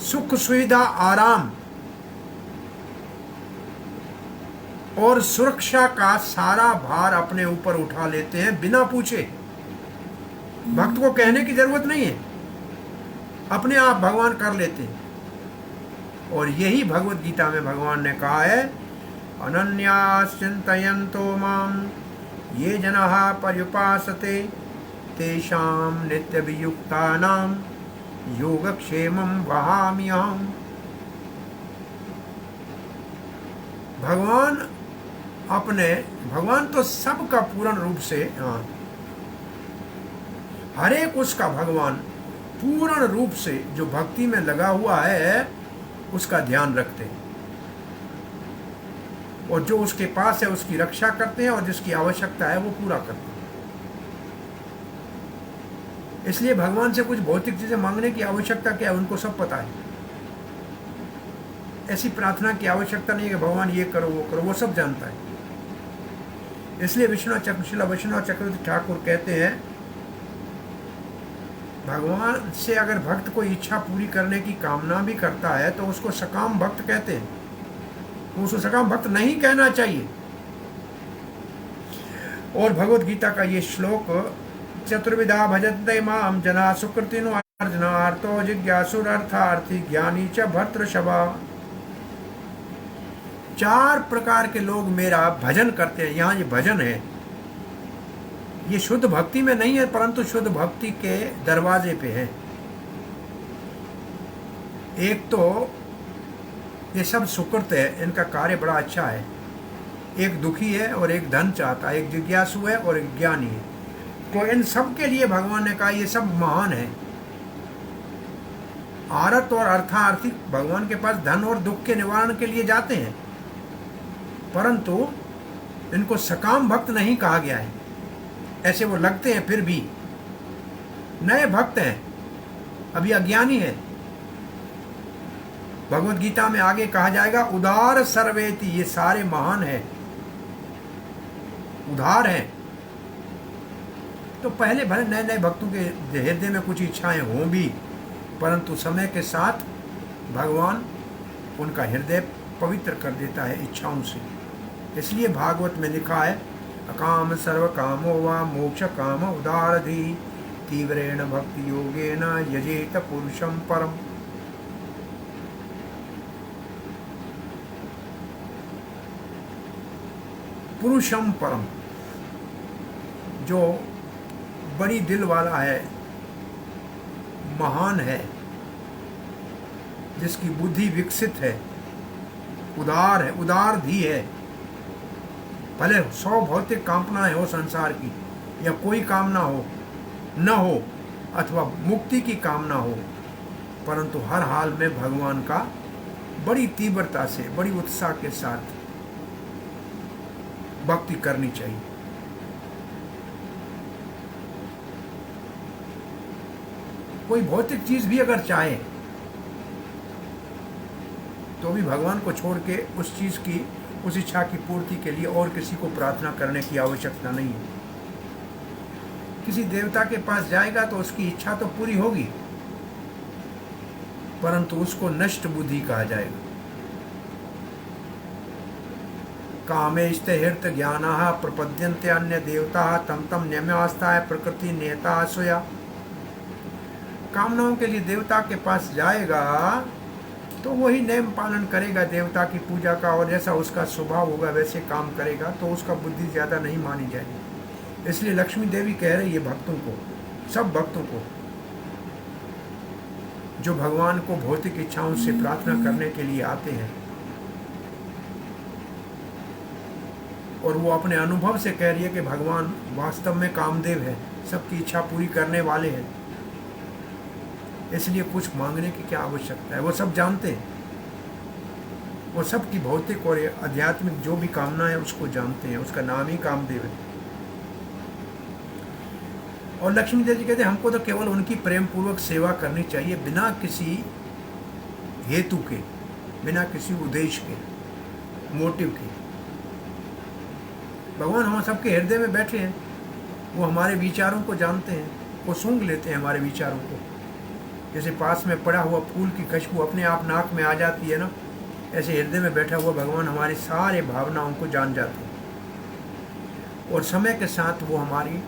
S1: सुख सुविधा, आराम और सुरक्षा का सारा भार अपने ऊपर उठा लेते हैं बिना पूछे। भक्त को कहने की जरूरत नहीं है, अपने आप भगवान कर लेते हैं। और यही भगवत गीता में भगवान ने कहा है, अनन्यास चिन्तयन्तो माम ये जनाः पर्युपासते तेषां नित्यभियुक्तानां योगक्षेमं वहाम्यहम्। भगवान तो सबका पूर्ण रूप से, हर एक उसका भगवान पूर्ण रूप से जो भक्ति में लगा हुआ है उसका ध्यान रखते हैं, और जो उसके पास है उसकी रक्षा करते हैं, और जिसकी आवश्यकता है वो पूरा करते हैं। इसलिए भगवान से कुछ भौतिक चीजें मांगने की आवश्यकता क्या है उनको सब पता है। ऐसी प्रार्थना की आवश्यकता नहीं है कि भगवान ये करो वो करो, वो सब जानता है। इसलिए श्रीला विश्वनाथ चक्रवर्ती ठाकुर कहते हैं, भगवान से अगर भक्त कोई इच्छा पूरी करने की कामना भी करता है तो उसको सकाम भक्त कहते हैं, उसको सकाम भक्त नहीं कहना चाहिए। और भगवत गीता का ये श्लोक, चतुर्विधा भजन्ते माम जना सुकृतिनो अर्जुनार्थो जिज्ञासुरर्थार्थी ज्ञानी च भर्तृषभा। 4 प्रकार के लोग मेरा भजन करते हैं। यहाँ ये भजन है, ये शुद्ध भक्ति में नहीं है, परंतु शुद्ध भक्ति के दरवाजे पे है। एक तो ये सब सुकृत है, इनका कार्य बड़ा अच्छा है। एक दुखी है और एक धन चाहता है, एक जिज्ञासु है और एक ज्ञानी है। तो इन सब के लिए भगवान ने कहा ये सब महान है। आरत और अर्थार्थी भगवान के पास धन और दुख के निवारण के लिए जाते हैं, परंतु इनको सकाम भक्त नहीं कहा गया है। ऐसे वो लगते हैं, फिर भी नए भक्त हैं, अभी अज्ञानी हैं। भगवत गीता में आगे कहा जाएगा, उदार सर्वेति, ये सारे महान हैं, उदार हैं। तो पहले भले नए नए भक्तों के हृदय में कुछ इच्छाएं हों भी, परंतु समय के साथ भगवान उनका हृदय पवित्र कर देता है इच्छाओं से। इसलिए भागवत में लिखा है, अकाम सर्व कामो वा मोक्ष काम उदारधि तीव्रेण भक्ति योगेन यजेत पुरुषम परम। पुरुषम परम, जो बड़ी दिल वाला है, महान है, जिसकी बुद्धि विकसित है, उदार है, उदारधी है। भले 100 भौतिक कामनाएं हो संसार की, या कोई कामना हो न हो, अथवा मुक्ति की कामना हो, परंतु हर हाल में भगवान का बड़ी तीव्रता से, बड़ी उत्साह के साथ भक्ति करनी चाहिए। कोई भौतिक चीज भी अगर चाहे तो भी भगवान को छोड़ के उस चीज की, उस इच्छा की पूर्ति के लिए और किसी को प्रार्थना करने की आवश्यकता नहीं है। किसी देवता के पास जाएगा तो उसकी इच्छा तो पूरी होगी, परंतु उसको नष्ट बुद्धि कहा जाएगा। कामेष्टे हृत ज्ञानाः प्रपद्यन्ते अन्य देवताः तम तम न्यम्यास्ताय प्रकृति नेता स्वया। कामनाओं के लिए देवता के पास जाएगा तो वही नियम पालन करेगा देवता की पूजा का, और जैसा उसका स्वभाव होगा वैसे काम करेगा, तो उसका बुद्धि ज़्यादा नहीं मानी जाएगी। इसलिए लक्ष्मी देवी कह रही है भक्तों को, सब भक्तों को जो भगवान को भौतिक इच्छाओं से प्रार्थना करने के लिए आते हैं, और वो अपने अनुभव से कह रही है कि भगवान वास्तव में कामदेव है, सबकी इच्छा पूरी करने वाले हैं, इसलिए कुछ मांगने की क्या आवश्यकता है। वो सब जानते हैं, वो सबकी भौतिक और आध्यात्मिक जो भी कामना है उसको जानते हैं, उसका नाम ही कामदेव है। और लक्ष्मी देवी कहते हैं हमको तो केवल उनकी प्रेम पूर्वक सेवा करनी चाहिए, बिना किसी हेतु के, बिना किसी उद्देश्य के, मोटिव के। भगवान हम सबके हृदय में बैठे हैं, वो हमारे विचारों को जानते हैं, वो सूंघ लेते हैं हमारे विचारों को। जैसे पास में पड़ा हुआ फूल की खुशबू अपने आप नाक में आ जाती है ना, ऐसे हृदय में बैठा हुआ भगवान हमारी सारे भावनाओं को जान जाते हैं और समय के साथ वो हमारी,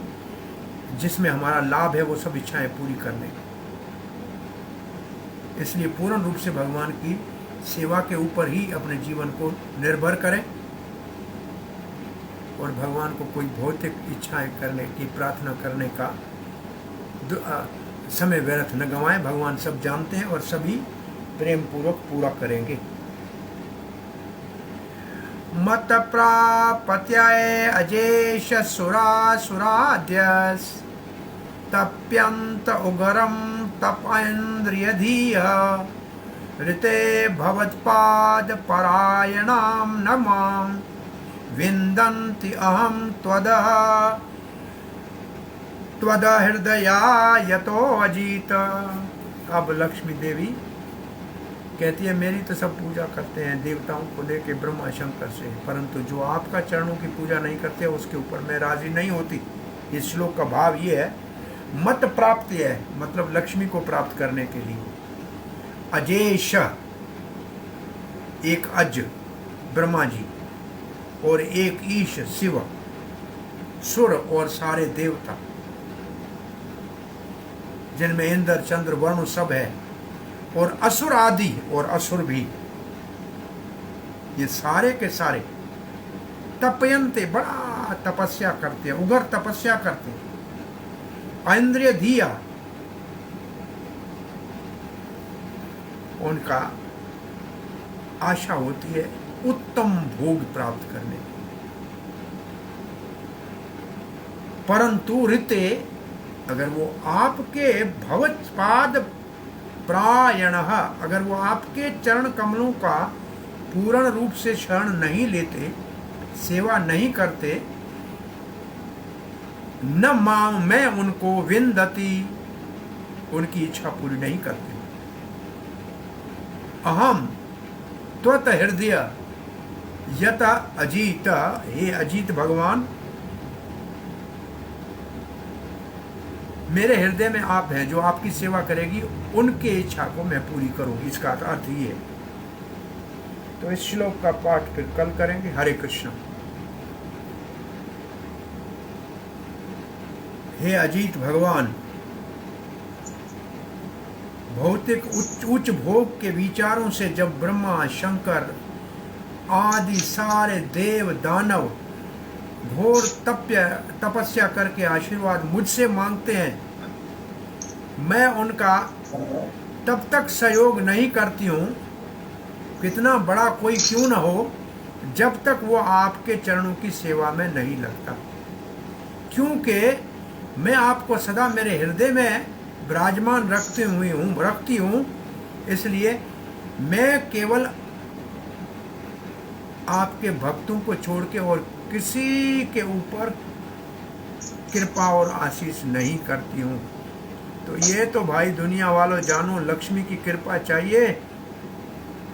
S1: जिसमें हमारा लाभ है, वो सब इच्छाएं पूरी कर देंगे। इसलिए पूर्ण रूप से भगवान की सेवा के ऊपर ही अपने जीवन को निर्भर करें और भगवान को कोई भौतिक इच्छाएं करने की, प्रार्थना करने का समय व्यर्थ न गंवाएं। भगवान सब जानते हैं और सभी प्रेम पूर्वक पूरा करेंगे। मत प्रापत्याय अजेश सुरासुराद्यस तप्यंत उगरम तपेन्द्रियधीय ऋते भवत्पाद परायणाम नमां विन्दन्ति अहम त्वद हृदया यतो अजीत। अब लक्ष्मी देवी कहती है मेरी तो सब पूजा करते हैं देवताओं को लेके ब्रह्मा शंकर से, परंतु जो आपका चरणों की पूजा नहीं करते उसके ऊपर मैं राजी नहीं होती। इस श्लोक का भाव ये है, मत प्राप्त है मतलब लक्ष्मी को प्राप्त करने के लिए। अजेश, एक अज ब्रह्मा जी और एक ईश शिव, सुर और सारे देवता जिनमें इंद्र चंद्र वरुण सब है, और असुर आदि और असुर भी, ये सारे के सारे तपयंते, बड़ा तपस्या करते हैं, उग्र तपस्या करते हैं। इंद्रिय धिया, उनका आशा होती है उत्तम भोग प्राप्त करने की, परंतु ऋते, अगर वो आपके भवत्पाद प्रायण, अगर वो आपके चरण कमलों का पूर्ण रूप से शरण नहीं लेते, सेवा नहीं करते, न मांग मैं उनको विंदती, उनकी इच्छा पूरी नहीं करते। अहम त्वत हृदय यत अजीत, हे अजीत भगवान, मेरे हृदय में आप हैं, जो आपकी सेवा करेगी उनके इच्छा को मैं पूरी करूंगी। इसका अर्थ ये है। तो इस श्लोक का पाठ फिर कल करेंगे। हरे कृष्ण। हे अजीत भगवान, भौतिक उच्च भोग के विचारों से जब ब्रह्मा शंकर आदि सारे देव दानव घोर तपस्या करके आशीर्वाद मुझसे मांगते हैं, मैं उनका तब तक सहयोग नहीं करती हूँ, कितना बड़ा कोई क्यों न हो, जब तक वो आपके चरणों की सेवा में नहीं लगता। क्योंकि मैं आपको सदा मेरे हृदय में विराजमान रखती हूँ, इसलिए मैं केवल आपके भक्तों को छोड़ के और किसी के ऊपर कृपा और आशीष नहीं करती हूँ। तो ये तो भाई दुनिया वालों जानो, लक्ष्मी की कृपा चाहिए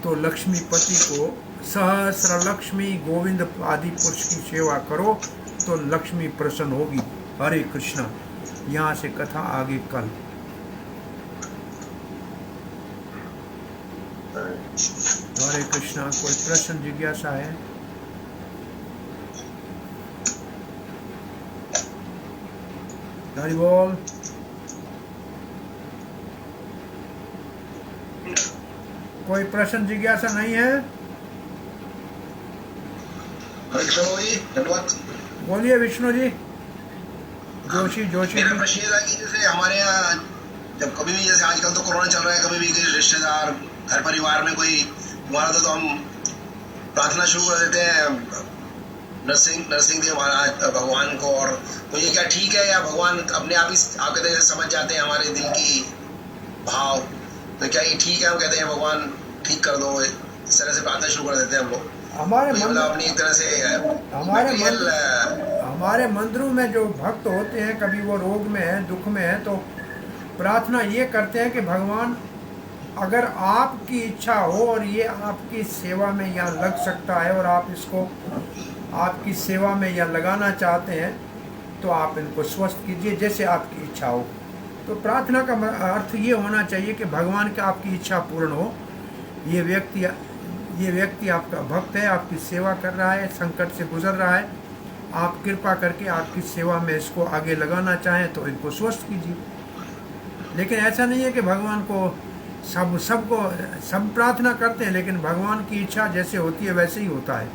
S1: तो लक्ष्मीपति को, सहस्र लक्ष्मी गोविंद आदि पुरुष की सेवा करो तो लक्ष्मी प्रसन्न होगी। हरे कृष्णा। यहाँ से कथा आगे कल। हरे कृष्णा। कोई प्रश्न जिज्ञासा है? हरि बोल। कोई प्रश्न जिज्ञासा नहीं है? बोलिए विष्णु जी। जोशी जी।
S3: मेरा प्रश्न ये था कि जैसे हमारे यहाँ जब कभी भी, जैसे आजकल तो कोरोना चल रहा है, कभी भी कोई रिश्तेदार घर परिवार में कोई हुआ तो हम प्रार्थना शुरू कर देते हैं नरसिंह देव महाराज भगवान को, और मुझे क्या ठीक है, या भगवान अपने आप ही आप कहते हैं समझ जाते हैं हमारे दिल की भाव, तो क्या ये ठीक है? हम कहते हैं भगवान ठीक कर दो, इस तरह से प्रार्थना शुरू कर देते हैं हम लोग।
S1: हमारे
S3: मतलब अपनी एक तरह से
S1: हमारे मंदिरों में जो भक्त होते हैं, कभी वो रोग में है, दुख में है, तो प्रार्थना ये करते हैं कि भगवान अगर आपकी इच्छा हो और ये आपकी सेवा में यहाँ लग सकता है और आप इसको आपकी सेवा में यहाँ लगाना चाहते हैं, तो आप इनको स्वस्थ कीजिए जैसे आपकी इच्छा हो। तो प्रार्थना का अर्थ ये होना चाहिए कि भगवान की आपकी इच्छा पूर्ण हो। ये व्यक्ति आपका भक्त है, आपकी सेवा कर रहा है, संकट से गुजर रहा है, आप कृपा करके आपकी सेवा में इसको आगे लगाना चाहें तो इनको स्वस्थ कीजिए। लेकिन ऐसा नहीं है कि भगवान को सब प्रार्थना करते हैं, लेकिन भगवान की इच्छा जैसे होती है वैसे ही होता है,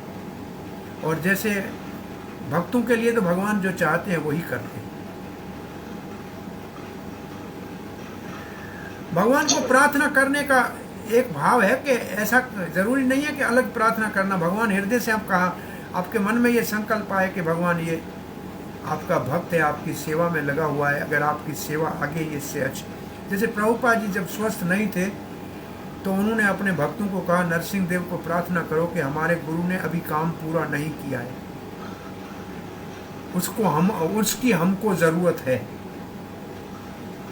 S1: और जैसे भक्तों के लिए तो भगवान जो चाहते हैं वही करते हैं। भगवान को प्रार्थना करने का एक भाव है कि ऐसा जरूरी नहीं है कि अलग प्रार्थना करना। भगवान हृदय से आपके मन में ये संकल्प आए कि भगवान ये आपका भक्त है, आपकी सेवा में लगा हुआ है, अगर आपकी सेवा आगे इससे अच्छी। जैसे प्रभुपाद जी जब स्वस्थ नहीं थे तो उन्होंने अपने भक्तों को कहा, नरसिंह देव को प्रार्थना करो कि हमारे गुरु ने अभी काम पूरा नहीं किया है, उसकी हमको ज़रूरत है।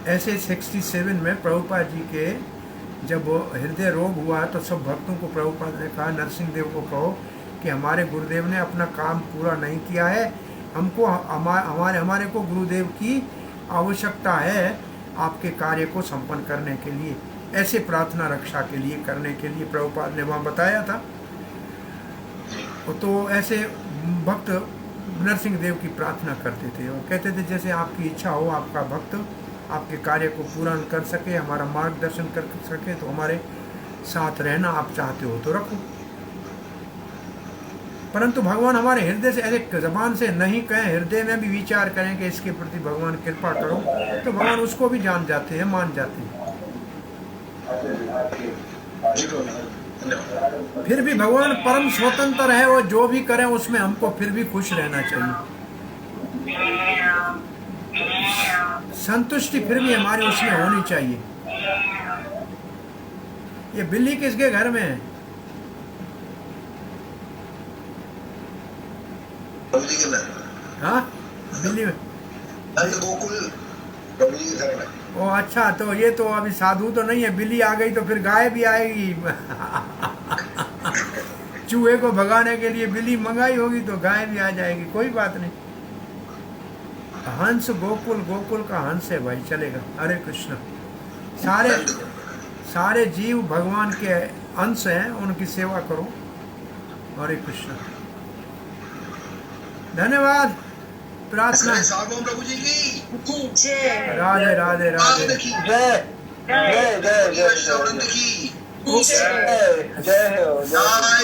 S1: ऐसे 67 में प्रभुपाद जी के जब हृदय रोग हुआ तो सब भक्तों को प्रभुपाद ने कहा, नरसिंह देव को कहो कि हमारे गुरुदेव ने अपना काम पूरा नहीं किया है, हमारे को गुरुदेव की आवश्यकता है आपके कार्य को संपन्न करने के लिए। ऐसे प्रार्थना रक्षा के लिए करने के लिए प्रभुपाद ने वहाँ बताया था। तो ऐसे भक्त नरसिंह देव की प्रार्थना करते थे और कहते थे जैसे आपकी इच्छा हो, आपका भक्त आपके कार्य को पूरा कर सके, हमारा मार्गदर्शन कर सके, तो हमारे साथ रहना आप चाहते हो तो रखो। परंतु भगवान हमारे हृदय से ऐसे जबान से नहीं कहें, हृदय में भी विचार करें कि इसके प्रति भगवान कृपा करो, तो भगवान उसको भी जान जाते हैं, मान जाते हैं। फिर भी भगवान परम स्वतंत्र है, वो जो भी करें उसमें हमको फिर भी खुश रहना चाहिए। संतुष्टि फिर भी हमारी उसमें होनी चाहिए। ये बिल्ली किसके घर में है? हाँ, बिल्ली में। ओ अच्छा, तो ये तो अभी साधु तो नहीं है, बिल्ली आ गई तो फिर गाय भी आएगी। चूहे को भगाने के लिए बिल्ली मंगाई होगी तो गाय भी आ जाएगी, कोई बात नहीं। हंस गोकुल का हंस है भाई, चलेगा। हरे कृष्ण। सारे जीव भगवान के अंश हैं, उनकी सेवा करो। हरे कृष्ण। धन्यवाद। प्रार्थना।
S3: प्रभु जी की
S1: राधे राधे राधे।
S3: जय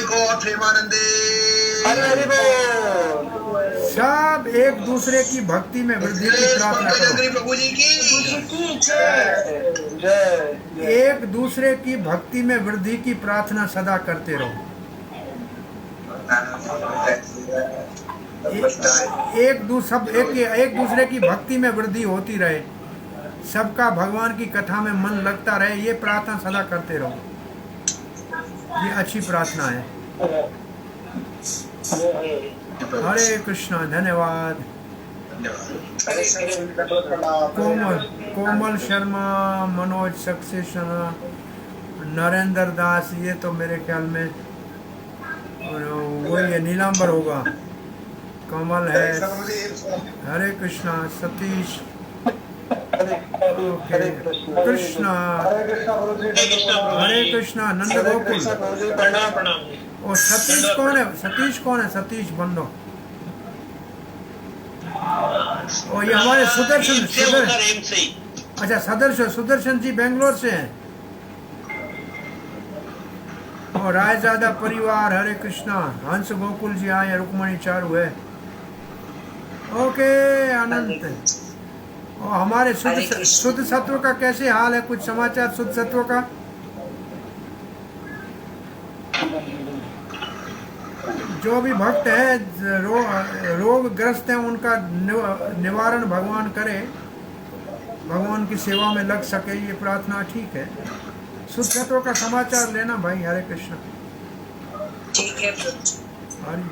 S3: गॉड प्रेमानंदे।
S1: सब एक दूसरे की भक्ति में वृद्धि की प्रार्थना करो।
S3: प्रभु जी की
S1: एक दूसरे की भक्ति में वृद्धि की प्रार्थना सदा करते रहो। एक दूसरे की भक्ति में वृद्धि होती रहे, सबका भगवान की कथा में मन लगता रहे, ये प्रार्थना सदा करते रहो। ये अच्छी प्रार्थना है। हरे कृष्णा। धन्यवाद। कोमल शर्मा, मनोज सक्सेना, नरेंद्र दास, ये तो मेरे ख्याल में वही है, नीलांबर होगा। कमल है। हरे कृष्णा। सतीश। कृष्णा। हरे कृष्णा। नंद गोकुल। और सतीश कौन है? सतीश बंदो। और ये हमारे सुदर्शन। अच्छा, सुदर्शन जी बेंगलोर से हैं। और रायजादा परिवार। हरे कृष्णा। हंस गोकुल जी आए, रुक्मणी चारू है। ओके, अनंत। और हमारे शुद्ध सत्व का कैसे हाल है? कुछ समाचार शुद्ध सत्व का। जो भी भक्त है रोग ग्रस्त हैं उनका निवारण भगवान करे, भगवान की सेवा में लग सके, ये प्रार्थना ठीक है। शुद्धत्व का समाचार लेना भाई। हरे कृष्ण।
S4: ठीक है।
S1: हरि